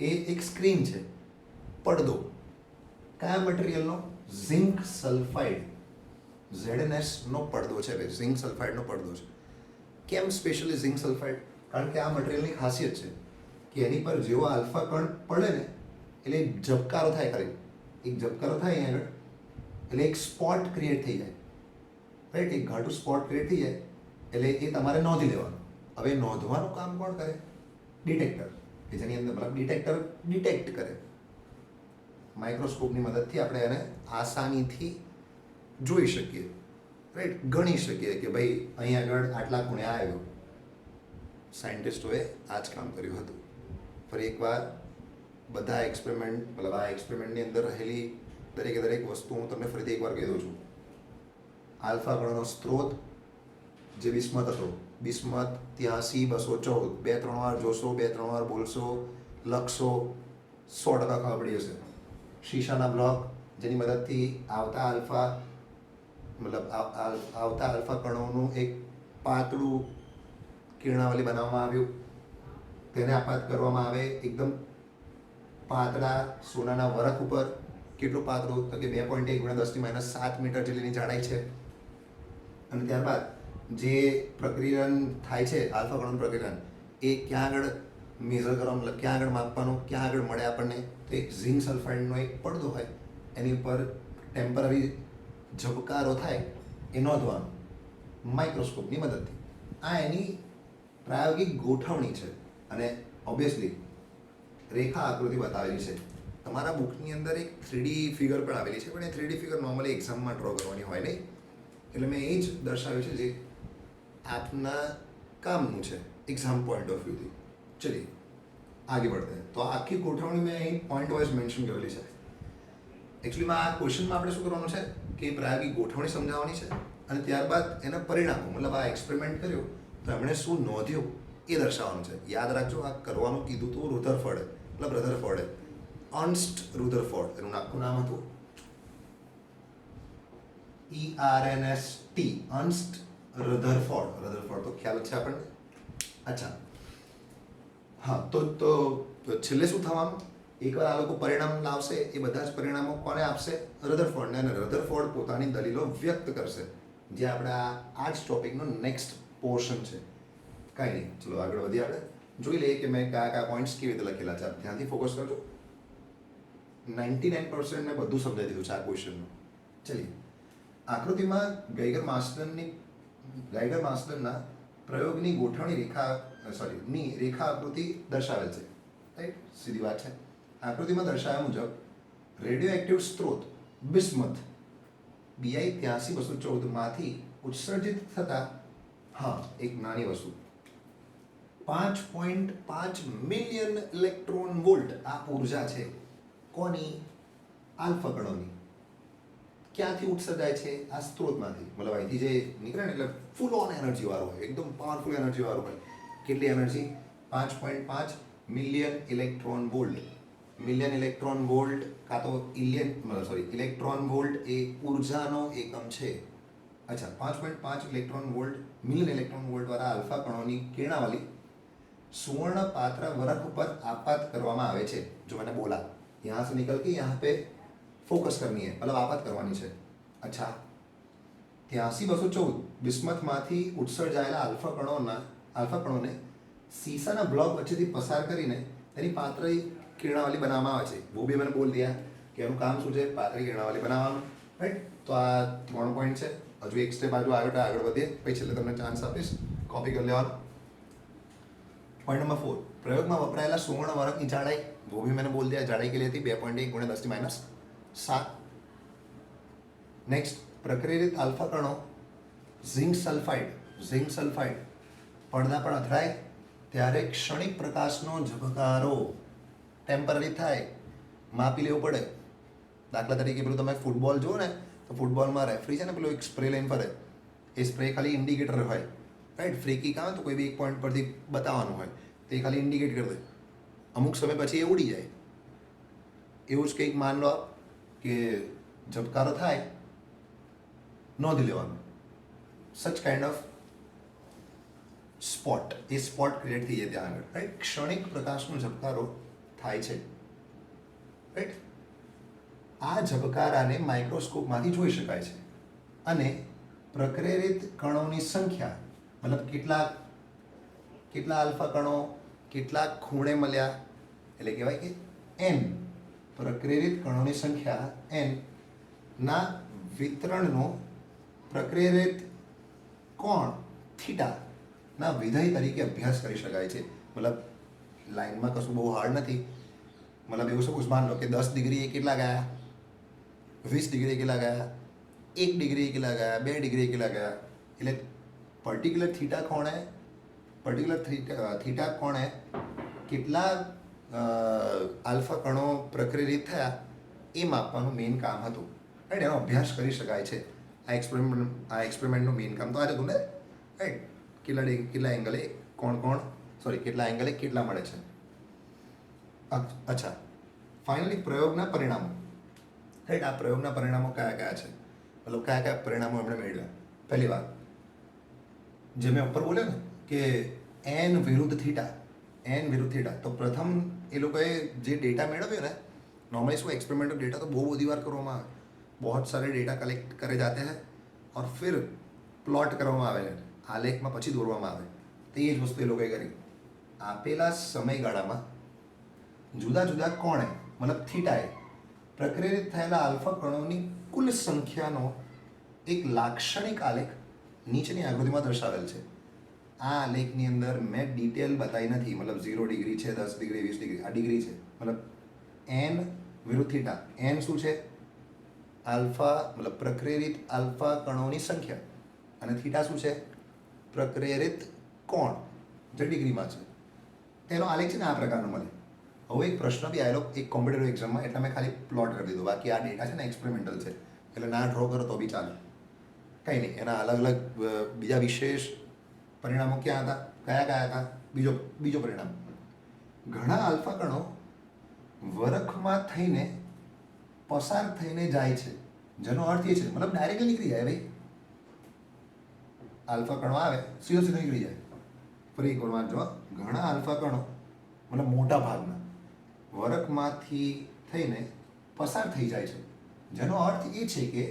એ એક સ્ક્રીન છે, પડદો. કયા મટીરિયલનો? ઝિંક સલ્ફાઇડ, ZnS નો પડદો છે. ઝિંક સલ્ફાઇડનો પડદો છે. કેમ સ્પેશિયલી ઝિંક સલ્ફાઇડ? કારણ કે આ મટીરિયલની ખાસિયત છે કે એની પર જેવો આલ્ફા કણ પડે ને એટલે એક ઝબકારો થાય. ખરી એક ઝબકારો થાય અહીં આગળ એટલે એક સ્પોટ ક્રિએટ થઈ જાય, રાઈટ. એક ઘાટું સ્પોટ ક્રિએટ થઈ જાય એટલે એ તમારે નોંધી લેવાનું. હવે નોંધવાનું કામ કોણ કરે? ડિટેક્ટર. કે જેની અંદર મતલબ ડિટેક્ટર ડિટેક્ટ કરે. માઇક્રોસ્કોપની મદદથી આપણે એને આસાનીથી જોઈ શકીએ, રાઈટ. ગણી શકીએ કે ભાઈ અહીં આગળ આટલા ખૂણે આવ્યો. સાયન્ટિસ્ટોએ આ જ કામ કર્યું હતું. ફરી એકવાર બધા એક્સપેરિમેન્ટ મતલબ આ એક્સપેરિમેન્ટની અંદર રહેલી દરેક વસ્તુ હું તમને ફરીથી એકવાર કહી દઉં છું. આલ્ફા કણોનો સ્ત્રોત જે બિસ્મથ હતો, બિસ્મથ 83-214, 2-3 વાર જોશો, 2-3 વાર બોલશો, લખશો, 100% ખબર પડી જશે. શીશાના બ્લોક જેની મદદથી આવતા આલ્ફા કણોનું એક પાતળું કિરણાવલી બનાવવામાં આવ્યું. તેને આપાત કરવામાં આવે એકદમ પાતળા સોનાના વરખ ઉપર. કેટલું પાતળું? તો કે 2.1 × 10⁻7 મીટર જેટલીની જાડાઈ છે. અને ત્યારબાદ જે પ્રક્રિયન થાય છે આલ્ફા કણોનું પ્રક્રિયન એ ક્યાં આગળ મેઝર કરવાનું, મતલબ ક્યાં આગળ માપવાનું, ક્યાં આગળ મળે આપણને? તો એક ઝિંક સલ્ફાઇડનો એક પડદો હોય એની ઉપર ટેમ્પરરી ઝબકારો થાય એ નોંધવાનું માઇક્રોસ્કોપની મદદથી. આ એની પ્રાયોગિક ગોઠવણી છે. અને ઓબ્વિયસલી રેખા આકૃતિ બતાવેલી છે. તમારા બુકની અંદર એક 3D ફિગર પણ આવેલી છે, પણ એ 3D ફિગર નોર્મલી એક્ઝામમાં ડ્રો કરવાની હોય નહીં. એટલે મેં એ જ દર્શાવ્યું છે જે આપના કામનું છે એક્ઝામ પોઈન્ટ ઓફ વ્યૂથી. ચલીએ આગે बढ़ते हैं. તો આખી ગોઠવણી મેં અહીં પોઈન્ટ વાઇઝ મેન્શન કરેલી છે. એકચ્યુઅલીમાં આ ક્વેશ્ચનમાં આપણે શું કરવાનું છે કે પ્રાયોગિક ગોઠવણી સમજાવવાની છે અને ત્યારબાદ એના પરિણામો, મતલબ આ એક્સપેરિમેન્ટ કર્યો તો એમણે શું નોંધ્યું એ દર્શાવવાનું છે. યાદ રાખજો, આ કરવાનું કીધું હતું રુધરફોર્ડે, મતલબ રધરફોર્ડે, અર્ન્સ્ટ રુધરફોર્ડ એનું આખું નામ હતું. ERNST, અર્ન્સ્ટ Rutherford. રધરફોર્ડ તો ખ્યાલ જ છે આપણને. અચ્છા, હા, તો છેલ્લે શું થવાનું? એકવાર આ લોકો પરિણામ લાવશે, એ બધા જ પરિણામો કોને આપશે? રધરફોર્ડને. અને રધરફોર્ડ પોતાની દલીલો વ્યક્ત કરશે, જે આપણે આ જ ટોપિકનો નેક્સ્ટ પોર્શન છે. કાંઈ નહીં, ચલો આગળ વધીએ. આપણે જોઈ લઈએ કે મેં કયા કયા પોઈન્ટ્સ કેવી રીતે લખેલા છે. ધ્યાનથી ફોકસ કરજો. 99% મેં બધું સમજાવી દીધું છે આ ક્વેશ્ચનનું. ચલીએ, આકૃતિમાં ગેઇગર માસ્ટરના પ્રયોગની ગોઠવણી ની રેખા આકૃતિ દર્શાવેલ છે. રાઈટ, સીધી વાત છે. આકૃતિમાં દર્શાવ્યા મુજબ રેડિયો એક્ટિવ સ્ત્રોત બિસ્મથ BI 83214 માંથી ઉત્સર્જિત થતા એક નાની વસ્તુ 5.5 મિલિયન ઇલેક્ટ્રોન વોલ્ટ આ ઉર્જા છે. કોની? આલ્ફા કણોની. ક્યાંથી ઉત્સર્જાય છે? આ સ્ત્રોતમાંથી. મતલબ અહીંથી જે નીકળે ને એટલે ફૂલ ઓન એનર્જી વાળો હોય, એકદમ પાવરફુલ એનર્જી વાળો હોય. કેટલી energy? 5.5 million electron volt. Million electron volt કાં તો ઇલેક્ટ્રોન વોલ્ટ એ ઉર્જાનો એકમ છે. અચ્છા, 5.5 electron volt, million electron volt વાળા આલ્ફા કણોની કિરણાવલી सुवर्ण पात्र वरक पर आपात करवामा आवे छे. जो मैंने बोला यहाँ से निकल के यहाँ पे फोकस करनी है, मतलब आपात करवानी है. अच्छा, 83-214 बिस्मथमांथी उत्सर्जायेला आल्फा कणोने शीशाना ब्लॉक वच्चेथी पसार करीने तेनी पातળી किरणावली बनाववामां आवे छे. वो भी मैंने बोल दिया कि एनुं काम शुं छे? पातળી किरणावली बनाववानुं. राइट, तो आ 3 पॉइंट है. हजू एक स्टेप આગળ વધીએ, પછી છેલ્લે તમને ચાન્સ આપીશ કોપી કરી લેવાનો. पॉइंट नंबर 4, प्रयोग में वपराયેલા सुवर्ण वरक की जाड़ाई, वो भी मैंने बोल दिया, जाड़ाई के लिए थी 2.1 × 10⁻7. नेक्स्ट, प्रक्रियित अल्फा कणों झिंक सल्फाइड પડદા पर અથડાય ત્યારે क्षणिक प्रकाशનો ઝબકારો ટેમ્પરરી થાય, માપી લેવું પડે. દાખલા તરીકે પેલું તમે ફૂટબોલ જુઓ ને, તો ફૂટબોલમાં રેફરી છે ને પેલું એક સ્પ્રે લઈને ફરે, એ સ્પ્રે ખાલી ઇન્ડિકેટર હોય. રાઈટ, ફ્રી કિક આવે તો કોઈ બી એક પોઈન્ટ પરથી બતાવવાનું હોય, તો એ ખાલી ઇન્ડિકેટ કરી દે. અમુક સમય પછી એ ઉડી જાય. એવું જ કંઈક માન લો કે ઝબકારો થાય, નોંધી લેવાનું. સચ kind of spot, A spot create થઈ જાય ત્યાં આગળ. રાઈટ, ક્ષણિક પ્રકાશનો ઝબકારો થાય છે. રાઈટ, આ ઝબકારાને માઇક્રોસ્કોપમાંથી જોઈ શકાય છે. અને પ્રક્રિયિત કણોની સંખ્યા, મતલબ કેટલા આલ્ફા કણો કેટલા ખૂણે મળ્યા, એટલે કહેવાય કે n પ્રક્રિયિત કણોની સંખ્યા n ના વિતરણનો પ્રક્રિયિત કોણ થીટા ના વિધેય તરીકે અભ્યાસ કરી શકાય છે. મતલબ લાઈનમાં કશું બહુ હાર્ડ નથી. મતલબ એવું સપોઝ માન લો કે 10 ડિગ્રી એ કેટલા ગયા, 20 ડિગ્રી કેટલા ગયા, 1 ડિગ્રી કેટલા ગયા, 2 ડિગ્રી કેટલા ગયા. એટલે પર્ટિક્યુલર થીટા કોણે કેટલા આલ્ફા કણો પ્રક્રિયિત થયા એ માપવાનું મેઇન કામ હતું. રાઈટ, એનો અભ્યાસ કરી શકાય છે. આ એક્સપેરિમેન્ટનું મેઇન કામ તો આ જ હતું ને. રાઈટ, કેટલા એંગલે કેટલા એંગલે કેટલા મળે છે. અચ્છા, ફાઇનલી પ્રયોગના પરિણામો. રાઈટ, આ પ્રયોગના પરિણામો કયા કયા છે, મતલબ કયા કયા પરિણામો એમણે મેળવ્યા. પહેલી વાત, જે મેં ઉપર બોલ્યો ને કે n વિરુદ્ધ થીટા, તો પ્રથમ એ લોકોએ જે ડેટા મેળવ્યો ને, नॉर्मली इसको एक्सपेरिमेंटल डेटा तो बहुत बड़ी बार કરવામાં આવે, बहुत सारे डेटा कलेक्ट करे जाते हैं और फिर प्लॉट કરવામાં આવે છે, આલેખમાં પછી દોરવામાં આવે. તે જ વસ્તુ એ લોકોએ કરી. આપેલા સમયગાળામાં જુદા જુદા કોણે, મતલબ થીટાએ પ્રક્રિયિત થયેલા આલ્ફા કણોની કુલ સંખ્યાનો એક લાક્ષણિક આલેખ નીચેની આકૃતિમાં દર્શાવેલ છે. આ આલેખની અંદર મેં ડિટેલ બતાવી નથી, મતલબ 0 ડિગ્રી છે, 10 ડિગ્રી, 20 ડિગ્રી, આ ડિગ્રી છે. મતલબ n વિરુદ્ધ થીટા. n શું છે? આલ્ફા, મતલબ પ્રક્રિયિત આલ્ફા કણોની સંખ્યા, અને થીટા શું છે? પ્રક્રિયિત કોણ, જે ડિગ્રીમાં છે. તેનો આલેખ છે ને આ પ્રકારનો મળે. હવે એક પ્રશ્ન બી આવેલો એક કોમ્પિટિટિવ એક્ઝામમાં, એટલે મેં ખાલી પ્લોટ કરી દીધું. બાકી આ ડેટા છે ને એક્સપેરિમેન્ટલ છે, એટલે ના ડ્રો કરો તો બી ચાલે, કંઈ નહીં. એના અલગ અલગ બીજા વિશેષ પરિણામો કયા હતા? બીજો પરિણામ, ઘણા આલ્ફા કણો વરખમાં થઈને પસાર થઈને જાય છે, જેનો અર્થ એ છે મતલબ ડાયરેક્ટલી નીકળી જાય ભાઈ, આલ્ફા કણો આવે સીધો નીકળી જાય. ફરી એક વાર વાંચો, ઘણા આલ્ફા કણો મતલબ મોટા ભાગના વરખમાંથી થઈને પસાર થઈ જાય છે, જેનો અર્થ એ છે કે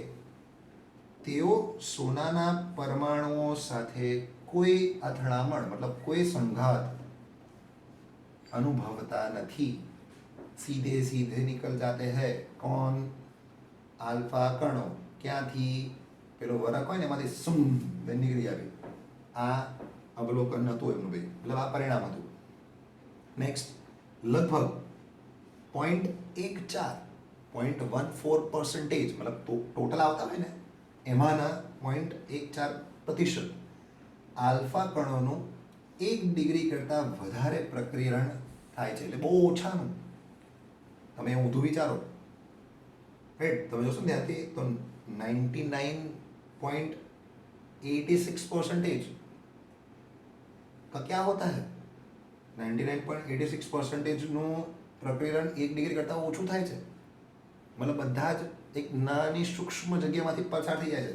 તેઓ સોનાના પરમાણુઓ સાથે કોઈ અથડામણ મતલબ કોઈ સંઘાત अनुभवता नहीं, सीधे सीधे निकल जाते हैं. कौन? आल्फा कणो. ક્યાંથી? પેલો વરખ હોય ને એમાંથી સમ નીકળી આવે. આ અવલોકન હતું એમનું ભાઈ, મતલબ આ પરિણામ હતું. નેક્સ્ટ, લગભગ 0.14% મતલબ ટોટલ આવતા હોય ને એમાંના 0.14% આલ્ફા કણોનું 1 ડિગ્રી કરતાં વધારે પ્રક્રિયણ થાય છે, એટલે બહુ ઓછાનું. તમે ઊંધું વિચારો, રાઈટ? તમે જોશો ને ત્યાંથી તો 99.86% का क्या होता है? 99.86%નું પ્રક્રિયણ 1 ડિગ્રી કરતાં ઓછું થાય છે. મતલબ બધા જ એક નાની સૂક્ષ્મ જગ્યામાંથી પસાર થઈ જાય છે.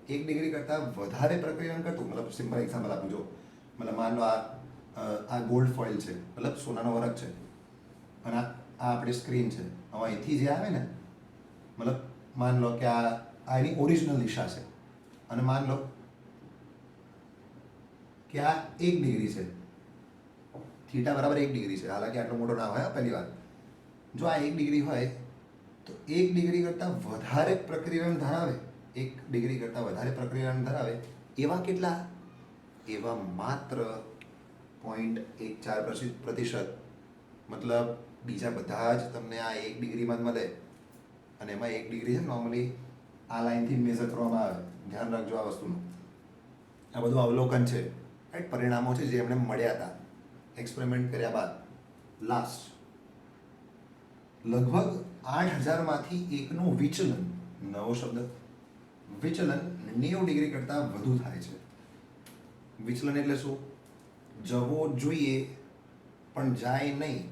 1 ડિગ્રી કરતાં વધારે પ્રક્રિયણ કરતું, મતલબ સિમ્પલ એક્ઝામ્પલ આપું જો, મતલબ માન લો આ ગોલ્ડ ફોઇલ છે, મતલબ સોનાનો વરખ છે, અને આ આપણી સ્ક્રીન છે. હવે અહીંથી જે આવે ને, મતલબ માન લો કે આ એની ઓરિજિનલ દિશા છે, અને માન લો કે આ 1 ડિગ્રી છે, થીટા બરાબર 1 ડિગ્રી છે. હાલાકી આટલો મોટો ના હોય પહેલી વાત. જો આ 1 ડિગ્રી હોય તો 1 ડિગ્રી કરતાં વધારે પ્રક્રિયણ ધરાવે, 1 ડિગ્રી કરતાં વધારે પ્રક્રિયણ ધરાવે એવા કેટલા? એવા માત્ર 0.14%. મતલબ બીજા બધા જ તમને આ 1 ડિગ્રીમાં જ મળે, અને એમાં 1 ડિગ્રી છે નોર્મલી આ લાઈનથી મેઝર કરવામાં આવે. ધ્યાન રાખજો આ વસ્તુનું. આ બધું અવલોકન છે, રાઈટ? પરિણામો છે જે એમને મળ્યા હતા એક્સપેરિમેન્ટ કર્યા બાદ. લાસ્ટ, લગભગ 8000માંથી એકનું વિચલન, નવો શબ્દ, વિચલન 90 ડિગ્રી કરતાં વધુ થાય છે. વિચલન એટલે શું? જવો જોઈએ પણ જાય નહીં,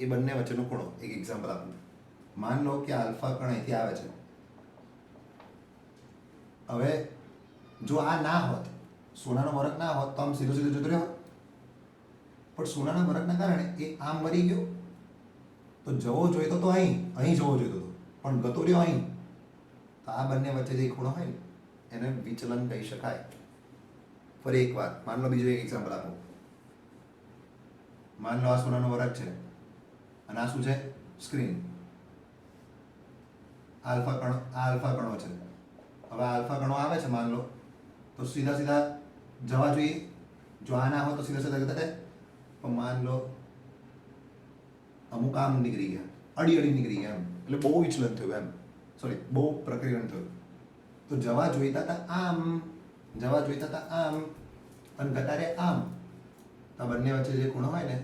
એ બંને વચ્ચેનો ખૂણો. એક એક્ઝામ્પલ આપું. માન લો કે આલ્ફા કણ અહીંથી આવે છે. હવે જો આ ના હોત, સોનાનો વરખ ના હોત, તો આમ સીધો સીધો જતો રહ્યો, પણ સોનાના વરખના કારણે એ આમ મરી ગયો, તો જવો જોઈતો તો અહીં જવો જોઈતો હતો, પણ ગતો રહ્યો અહીં. તો આ બંને વચ્ચે જે ખૂણો હોય ને એને વિચલન કહી શકાય. ફરી એક વાર માન લો, બીજું એક એક્ઝામ્પલ આપો. માન લો આ સોનાનો વરખ છે, અને આ શું છે? સ્ક્રીન. આલ્ફા કણો છે. હવે આલ્ફા કણો આવે છે માન લો, તો સીધા સીધા જવા જોઈએ. જો આ ના હોય તો સીધા સીધા જતા થાય. પણ માન લો અમુક આમ નીકળી ગયા, અડી નીકળી ગયા, એમ એટલે બહુ વિચલન થયું, એમ સોરી બહુ પ્રક્રિયણ થયું. તો જવા જોઈતા હતા આમ, અને ગતા રે આમ. આ બંને વચ્ચે જે ખૂણો હોય ને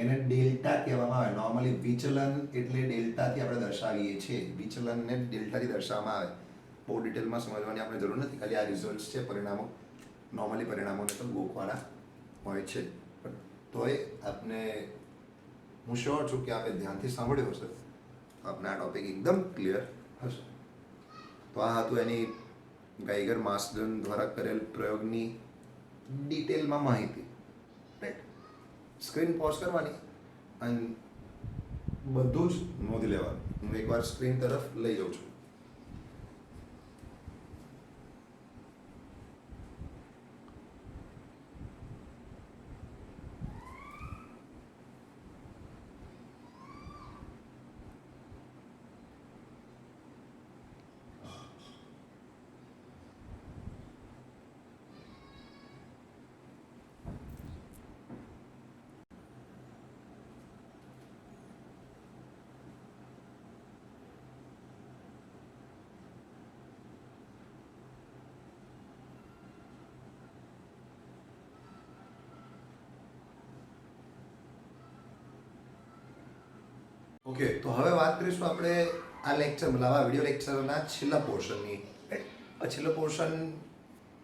એને ડેલ્ટા કહેવામાં આવે. નોર્મલી વિચલન એટલે ડેલ્ટાથી આપણે દર્શાવીએ છીએ. વિચલનને ડેલ્ટાથી દર્શાવવામાં આવે. બહુ ડિટેલમાં સમજવાની આપણે જરૂર નથી, ખાલી આ રિઝલ્ટ છે, પરિણામો. નોર્મલી પરિણામોને તો ગોખવાના હોય છે, પણ તોય આપને હું શ્યોર છું કે આપણે ધ્યાનથી સાંભળ્યું હશે તો આપને આ ટોપિક એકદમ ક્લિયર હશે. તો આ હતું એની ગાઈગર માસ્ડન દ્વારા કરેલ પ્રયોગની ડિટેલમાં માહિતી. રાઈટ? સ્ક્રીન પોઝ કરવાની અને બધું જ નોંધી લેવાનું. હું એકવાર સ્ક્રીન તરફ લઈ જાઉં છું. ઓકે, તો હવે વાત કરીશું આપણે આ લેક્ચર મતલબ આ વિડીયો લેક્ચરના છેલ્લા પોર્શનની. આ છેલ્લો પોર્શન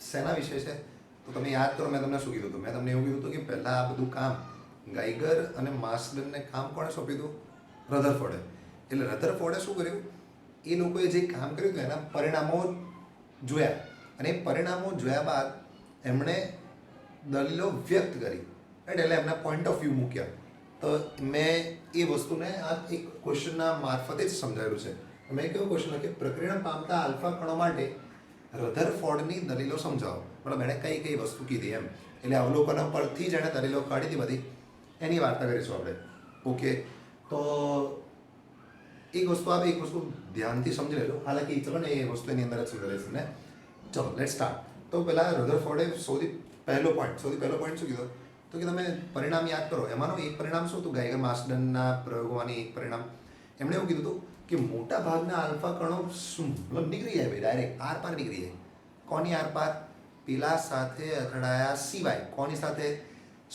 શેના વિશે છે? તો તો તમે યાદ કરો મેં તમને શું કીધું હતું? મેં તમને એવું કીધું હતું કે પહેલાં આ બધું કામ ગાઈગર અને માર્સડનને કામ કોણે સોંપ્યું હતું? રધરફોર્ડે. એટલે રધરફોર્ડે શું કર્યું? એ લોકોએ જે કામ કર્યું હતું એના પરિણામો જોયા, અને એ પરિણામો જોયા બાદ એમણે દલીલો વ્યક્ત કરી, રાઈટ? એટલે એમના પોઈન્ટ ઓફ વ્યૂ મૂક્યા. તો મેં એ વસ્તુને આ એક ક્વેશ્ચનના મારફતે જ સમજાવ્યું છે. મેં કેવો ક્વેશ્ચન કે પ્રકીર્ણ પામતા આલ્ફા કણો માટે રધરફોર્ડની દલીલો સમજાવો. મતલબ એણે કઈ કઈ વસ્તુ કીધી એમ. એટલે અવલોકનો પરથી જ એણે દલીલો કાઢી હતી બધી, એની વાર્તા કરીશું આપણે. ઓકે, તો એક વસ્તુ આવે, એક વસ્તુ ધ્યાનથી સમજી લેજો. હાલાકી ચલો ને એ વસ્તુ એની અંદર જ સમજી લઈશું ને. ચલો લેટ સ્ટાર્ટ. તો પહેલાં રધરફોર્ડે સૌથી પહેલો પોઈન્ટ શું કીધો? તો કે તમે પરિણામ યાદ કરો. એમાંનું એક પરિણામ શું હતું? ગાઈગર માર્સડનના પ્રયોગોમાંની એક પરિણામ એમણે એવું કીધું હતું કે મોટા ભાગના આલ્ફા કણો શું મતલબ નીકળી જાય ભાઈ, ડાયરેક્ટ આરપાર નીકળી જાય. કોની આરપાર? પેલા સાથે અથડાયા સિવાય. કોની સાથે?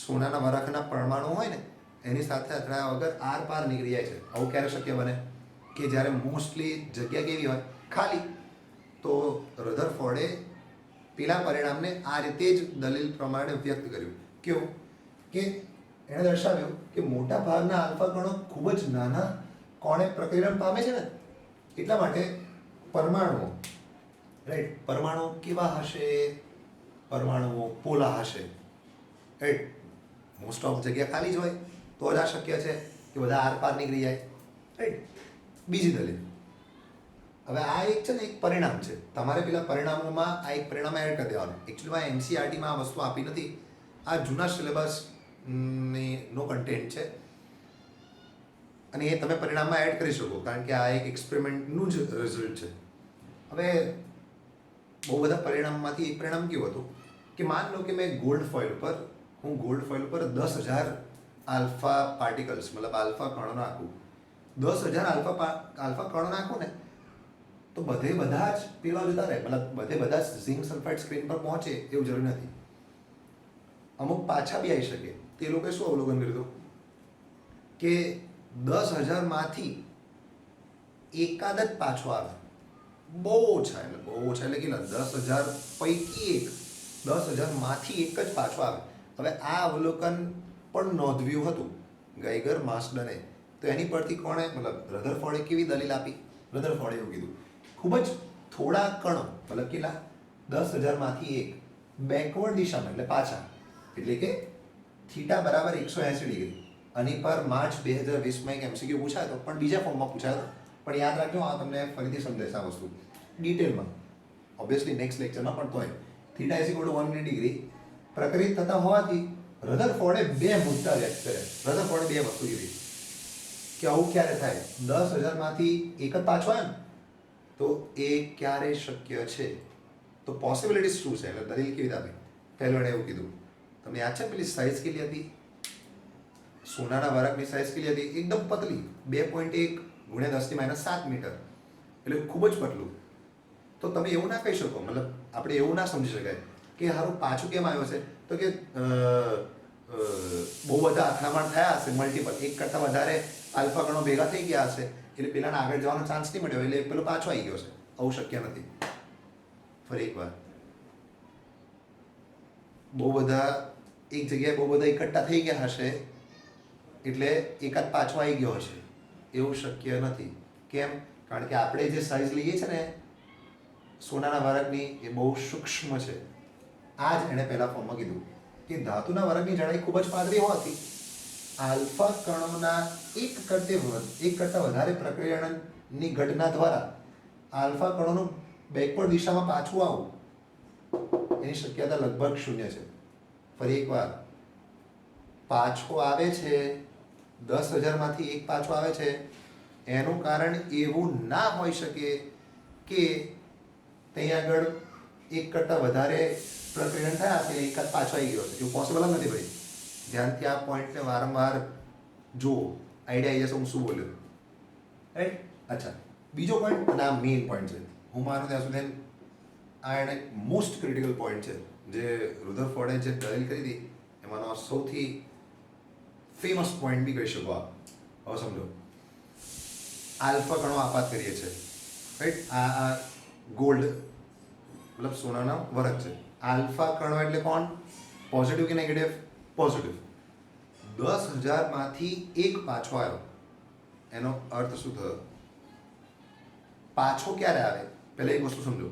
સોનાના વરાખના પરમાણુ હોય ને એની સાથે અથડાયા વગર આરપાર નીકળી જાય છે. આવું ક્યારે શક્ય બને? કે જ્યારે મોસ્ટલી જગ્યા કેવી હોય? ખાલી. તો રધરફોર્ડે પેલા પરિણામને આ રીતે જ દલીલ પ્રમાણે વ્યક્ત કર્યું. કેવું? કે એણે દર્શાવ્યું કે મોટા ભાગના આલ્ફા કણો ખૂબ જ નાના કોણે પ્રકીર્ણ પામે છે ને, એટલા માટે પરમાણુઓ, રાઈટ? પરમાણુ કેવા હશે? પરમાણુઓ પોલા હશે, રાઈટ? મોસ્ટ ઓફ જગ્યા ખાલી જ હોય તો જ આ શક્ય છે કે બધા આરપાર નીકળી જાય, રાઈટ? બીજી દલીલ. હવે આ એક છે ને એક પરિણામ છે. તમારે પેલા પરિણામોમાં આ એક પરિણામ એડ કરી દેવાનું. એકચ્યુઅલીમાં એનસીઆરટીમાં આ વસ્તુ આપી નથી. આ જૂના સિલેબસની નો કન્ટેન્ટ છે, અને એ તમે પરિણામમાં એડ કરી શકો, કારણ કે આ એક એક્સપેરિમેન્ટનું જ રિઝલ્ટ છે. હવે બહુ બધા પરિણામમાંથી એક પરિણામ કેવું હતું કે માન લો કે મેં ગોલ્ડ ફોઇલ ઉપર 10,000 આલ્ફા પાર્ટિકલ્સ મતલબ આલ્ફા કણો નાખું. 10,000 આલ્ફા કણો નાખું ને તો બધા જ પેલા જતા રહે, મતલબ બધા જ ઝિંક સલ્ફાઇડ સ્ક્રીન પર પહોંચે એવું જરૂરી નથી. અમુક પાછા બી આવી શકે. તે લોકોએ શું અવલોકન કર્યું હતું કે 10,000માંથી એકાદ જ પાછો આવે. બહુ ઓછા એટલે કેટલા? 10,000 પૈકી એક, 10,000માંથી એક જ પાછો આવે. હવે આ અવલોકન પણ નોંધવ્યું હતું ગાઈગર માર્સડને. તો એની પરથી કોણે મતલબ રધરફોર્ડે કેવી દલીલ આપી? રધરફોર્ડે એવું કીધું ખૂબ જ થોડા કણો મતલબ કેટલા? 10,000માંથી એક બેકવર્ડ દિશામાં એટલે પાછા, એટલે કે થીટા બરાબર 180 ડિગ્રી. આની પર માર્ચ 2020માં એક એમસીક્યુ પૂછાયો હતો, પણ બીજા ફોર્મમાં પૂછાયો હતો. પણ યાદ રાખજો, આ તમને ફરીથી સમજાશે આ વસ્તુ ડિટેલમાં, ઓબ્વિયસલી નેક્સ્ટ લેક્ચરમાં. પણ તોય theta is equal to 180 degree પ્રકરિત થતા હોવાથી રધરફોર્ડે બે મુદ્દા વ્યક્ત કર્યા. રધરફોર્ડે બે વસ્તુ કીધી કે આવું ક્યારે થાય? 10,000માંથી એક જ પાછો આવે ને, તો એ ક્યારે શક્ય છે? તો પોસિબિલિટીઝ શું છે? એટલે દલીલ કેવી રીતે આપી? પહેલું એણે એવું કીધું, તમને યાદ છે પેલી સાઇઝ કેટલી હતી? સોનાના વરખની સાઇઝ કેટલી હતી? એકદમ પતલી, 2.1 × 10⁻7 મીટર, એટલે ખૂબ જ પતલું. તો તમે એવું ના કહી શકો, મતલબ આપણે એવું ના સમજી શકાય કે હારું પાછું કેમ આવ્યો છે? તો કે બહુ બધા અથડામણ થયા હશે, મલ્ટિપલ, એક કરતાં વધારે આલ્ફા કણો ભેગા થઈ ગયા હશે, એટલે પેલાને આગળ જવાનો ચાન્સ નહીં મળ્યો, એટલે પેલો પાછો આવી ગયો છે. આવું શક્ય નથી. ફરી એકવાર, બહુ બધા એક જગ્યાએ બહુ બધા એકઠા થઈ ગયા હશે એટલે એકાદ પાછો આવી ગયો હશે, એવું શક્ય નથી. કેમ? કારણ કે આપણે જે સાઇઝ લઈએ છીએ ને સોનાના વરખની એ બહુ સૂક્ષ્મ છે. આ જ એણે પહેલા ફોર્મમાં કીધું કે ધાતુના વરખની જાડાઈ ખૂબ જ પાતળી હોવાથી આલ્ફા કણોના એક કરતાં વધારે પ્રક્રિયાની ઘટના દ્વારા આલ્ફા કણોનું બેકવર્ડ દિશામાં પાછું આવવું એની શક્યતા લગભગ 0 છે. ફરી એકવાર, પાછો આવે છે 10,000માંથી એક પાછો આવે છે, એનું કારણ એવું ના હોઈ શકે કે ત્યાં આગળ એક કરતાં વધારે પ્રક્રિયા થયા હશે, એકાદ પાછો આવી ગયો છે. એવું પોસિબલ જ નથી ભાઈ. ધ્યાનથી આ પોઈન્ટને વારંવાર જુઓ, આઈડિયા આવી જશે હું શું બોલ્યો, રાઈટ? અચ્છા, બીજો પોઈન્ટ, અને આ મેઇન પોઈન્ટ છે. હું માનું ત્યાં સુધી આ એને મોસ્ટ ક્રિટિકલ પોઈન્ટ છે, જે રધરફોર્ડે જે દલીલ કરી હતી એમાંનો સૌથી ફેમસ પોઈન્ટ બી કહી શકો આપ. હવે સમજો, આલ્ફા કણો આપાત કરીએ છીએ, રાઈટ? આ ગોલ્ડ મતલબ સોનાનો વરખ છે, આલ્ફા કણો એટલે કોણ? પોઝિટિવ કે નેગેટિવ? પોઝિટિવ. 10,000 માંથી એક પાછો આવ્યો, એનો અર્થ શું થયો? પાછો ક્યારે આવે? પહેલા એક વસ્તુ સમજો,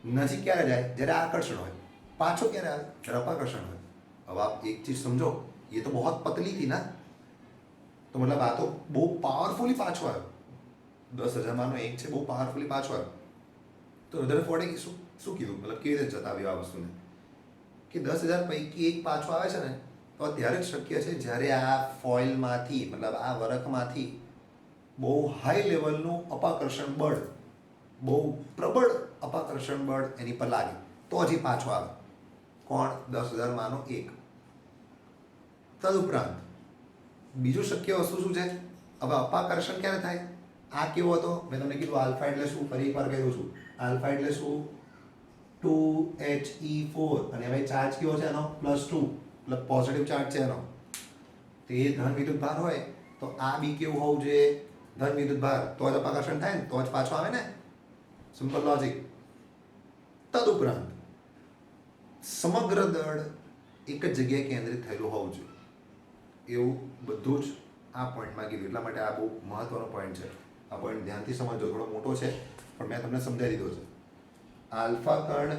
નજીક ક્યારે જાય? જ્યારે આકર્ષણ હોય. પાછો ક્યારે આવે? જ્યારે અપાકર્ષણ હોય. अब आप एक चीज समझो, ये तो बहुत पतली थी ना, तो मतलब आ तो બહુ પાવરફુલી પાછો આવ્યો. 10,000 માનો એક છે, બહુ પાવરફુલી પાછો આવ્યો. તો રધરફોર્ડે શું કીધું, મતલબ કેવી રીતે જતાવ્યું આ વસ્તુને, કે 10,000 પૈકી એક પાછો આવે છે ને, તો ત્યારે જ શક્ય છે જ્યારે આ ફોઇલમાંથી, મતલબ આ વરખમાંથી બહુ હાઈ લેવલનું અપાકર્ષણ બળ, બહુ પ્રબળ અપાકર્ષણ બળ એની પર લાગે, તો હજી પાછો આવે. કોણ? 10,000 માનો એક. તદુપરાંત બીજું શક્ય વસ્તુ શું છે? હવે અપાકર્ષણ ક્યારે થાય? આ કેવો હતો? મેં તમને કીધું આલ્ફા એટલે શું, ફરી એકવાર કહ્યું છું. આલ્ફા એટલે શું? 2He4. અને હવે ચાર્જ કેવો છે એનો? +2, મતલબ પોઝિટિવ ચાર્જ છે એનો. તો એ ધન વિદ્યુત ભાર હોય તો આ બી કેવું હોવું જોઈએ? ધન વિદ્યુત ભાર. તો જ અપાકર્ષણ થાય ને, તો જ પાછો આવે ને. Simple logic. તદુપરાંત સમગ્ર દળ એક જ જગ્યાએ કેન્દ્રિત થયેલું હોવું જોઈએ, એવું બધું જ આ પોઈન્ટમાં કીધું. એટલા માટે આ બહુ મહત્વનો પોઈન્ટ છે. આ પોઈન્ટ ધ્યાનથી સમજજો, થોડો મોટો છે પણ મેં તમને સમજાવી દીધો છે. આલ્ફા કણ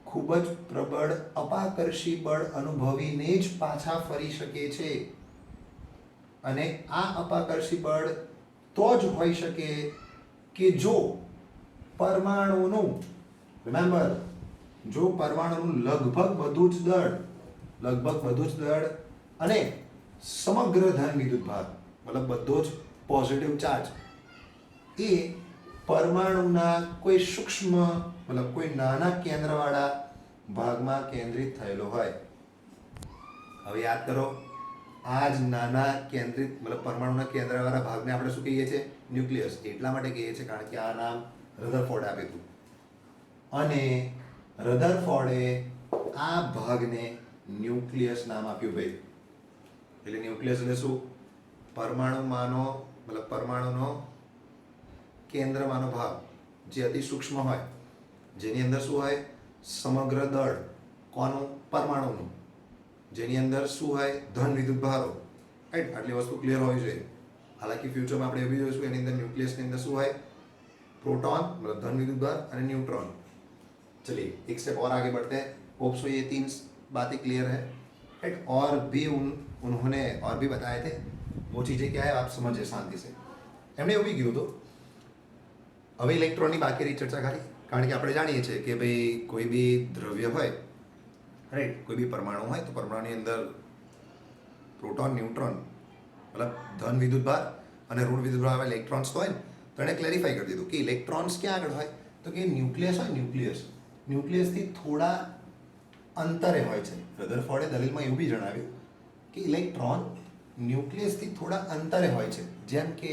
ખૂબ જ પ્રબળ અપાકર્ષી બળ અનુભવીને જ પાછા ફરી શકે છે, અને આ અપાકર્ષી બળ તો જ હોઈ શકે કે જો પરમાણુનું, રિમેમ્બર, જો પરમાણુનું લગભગ બધું જ દળ અને સમગ્ર ધન વિદ્યુત ભાર, મતલબ બધો જ પોઝિટિવ ચાર્જ, એ પરમાણુના કોઈ સૂક્ષ્મ, મતલબ કોઈ નાના કેન્દ્રવાળા ભાગમાં કેન્દ્રિત થયેલો હોય. હવે યાદ કરો, આ જ નાના કેન્દ્રિત, મતલબ પરમાણુના કેન્દ્રવાળા ભાગને આપણે શું કહીએ છીએ? ન્યુક્લિયસ. એટલા માટે કહીએ છીએ કારણ કે આ નામ રધરફોર્ડે આપ્યું હતું. અને રધરફોર્ડે આ ભાગને ન્યુક્લિયસ નામ આપ્યું ભાઈ. એટલે ન્યુક્લિયસ એટલે શું? પરમાણુમાંનો, મતલબ પરમાણુનો કેન્દ્રમાંનો ભાગ જે અતિ સૂક્ષ્મ હોય, જેની અંદર શું હોય? સમગ્ર દળ. કોનું? પરમાણુનું. જેની અંદર શું હોય? ધન વિદ્યુત ભારો. રાઈટ? આટલી વસ્તુ ક્લિયર હોવી જોઈએ. હાલાકી ફ્યુચરમાં આપણે એવી જોઈશું, એની અંદર ન્યુક્લિયસની અંદર શું હોય? प्रोटॉन, मतलब धन विद्युत भार, और न्यूट्रॉन. चलिए एक स्टेप और आगे बढ़ते हैं. होप सो ये 3 बातें क्लियर है. राइट? और भी उन्होंने और भी बताए थे. वो चीज़ें क्या है आप समझिए शांति से. એમણે એવું બી કીધું હતું. હવે ઇલેક્ટ્રોનની બાકી રહી ચર્ચા ખાલી, કારણ કે આપણે જાણીએ છીએ કે ભાઈ કોઈ બી દ્રવ્ય હોય, રાઈટ, કોઈ બી પરમાણુ હોય, તો પરમાણુની અંદર પ્રોટોન, ન્યુટ્રોન, મતલબ ધન વિદ્યુત ભાર અને ઋણ વિદ્યુત ભાર આવા ઇલેક્ટ્રોન્સ તો હોય ને. તો એણે ક્લેરિફાઈ કરી દીધું કે ઇલેક્ટ્રોન્સ ક્યાં આગળ હોય? તો કે ન્યુક્લિયસ હોય, ન્યુક્લિયસથી થોડા અંતરે હોય છે. રધરફોર્ડે દલીલમાં એવું બી જણાવ્યું કે ઇલેક્ટ્રોન ન્યુક્લિયસથી થોડા અંતરે હોય છે. જેમ કે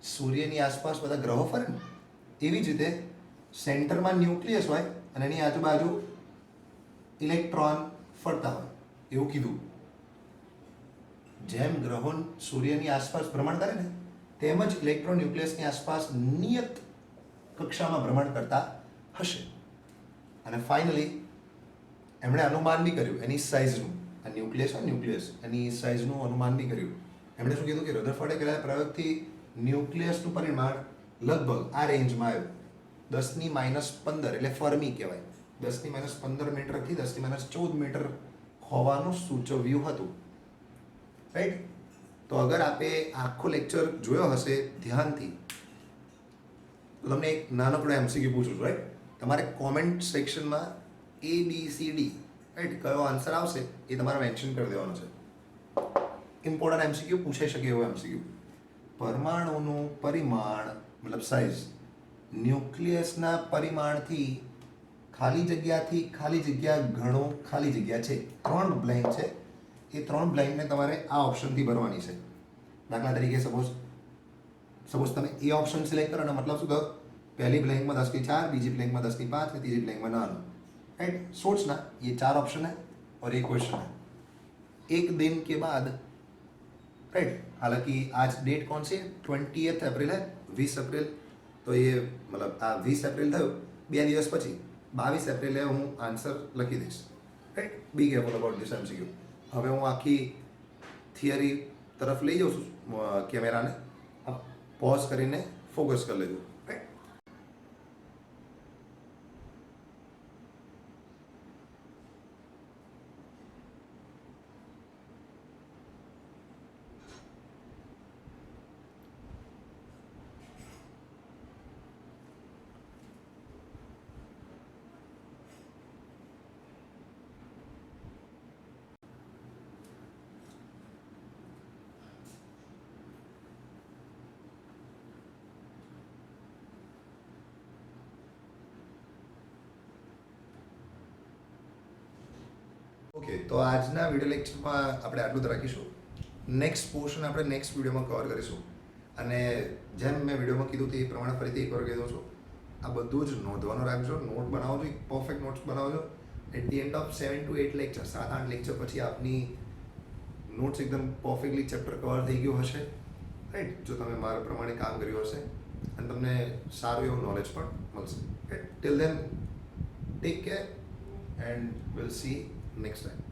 સૂર્યની આસપાસ બધા ગ્રહો ફરે ને, એવી જ રીતે સેન્ટરમાં ન્યુક્લિયસ હોય અને એની આજુબાજુ ઇલેક્ટ્રોન ફરતા હોય, એવું કીધું. જેમ ગ્રહો સૂર્યની આસપાસ ભ્રમણ કરે ને, તેમજ ઇલેક્ટ્રોન ન્યુક્લિયસની આસપાસ નિયત કક્ષામાં ભ્રમણ કરતા હશે. અને ફાઇનલી એમણે અનુમાન બી કર્યું એની સાઇઝનું. આ ન્યુક્લિયસ એની સાઇઝનું અનુમાન બી કર્યું. એમણે શું કીધું કે રધરફોર્ડે કરેલા પ્રયોગથી ન્યુક્લિયસનું પરિમાણ લગભગ આ રેન્જમાં આવ્યું. 10⁻15 એટલે ફર્મી કહેવાય. 10⁻15 મીટરથી 10⁻14 મીટર હોવાનું સૂચવ્યું હતું. રાઈટ? તો અગર આપે આખો લેક્ચર જોયો હશે ધ્યાનથી, તો તમને એક નાનકડો એમસીક્યુ પૂછું છું. રાઈટ? તમારે કોમેન્ટ સેક્શનમાં ABCD, રાઈટ, કયો આન્સર આવશે એ તમારે મેન્શન કરી દેવાનો છે. ઇમ્પોર્ટન્ટ એમસીક્યુ, પૂછાઈ શકે એવો એમસીક્યુ. પરમાણુનું પરિમાણ, મતલબ સાઇઝ, ન્યુક્લિયસના પરિમાણથી ખાલી જગ્યા ઘણો ખાલી જગ્યા છે. 3 બ્લેન્ક છે. એ 3 બ્લેન્કને તમારે આ ઓપ્શનથી ભરવાની છે. દાખલા તરીકે સપોઝ તમે એ ઓપ્શન સિલેક્ટ કરો અને મતલબ શું થયો? पहली ब्लैंक में 10⁴, बीजी ब्लैंक में 10⁵ और तीसरी ब्लैंक में 9. राइट? सोचना, ये 4 ऑप्शन है और एक क्वेश्चन है. एक दिन के बाद, राइट, हालांकि आज डेट कौन सी है? 20 अप्रैल है. 20 अप्रैल. तो ये मतलब आ 20 एप्रिल થયું, 2 દિવસ પછી 22 એપ્રિલે હું આન્સર લખી દઈશ, right. Be careful about this MCQ. હવે હું આખી થિયરી તરફ લઈ જાઉં છું કેમેરાને. પોઝ કરીને ફોકસ કરી લેજો, રાઈટ. ઓકે, તો આજના વિડીયો લેક્ચરમાં આપણે આટલું જ રાખીશું. નેક્સ્ટ પોર્શન આપણે નેક્સ્ટ વિડીયોમાં કવર કરીશું. અને જેમ મેં વિડીયોમાં કીધું તે પ્રમાણે ફરીથી એકવાર કહી દઉં છું, આ બધું જ નોંધવાનું રાખજો, નોટ બનાવજો, એક પરફેક્ટ નોટ્સ બનાવજો. At the end of 7 to 8 lecture, 7-8 lecture પછી આપની નોટ્સ એકદમ પરફેક્ટલી ચેપ્ટર કવર થઈ ગયું હશે, રાઈટ. જો તમે મારા પ્રમાણે કામ કર્યું હશે અને તમને સારું એવું નોલેજ પણ મળશે, right. Till then take care and will see next time.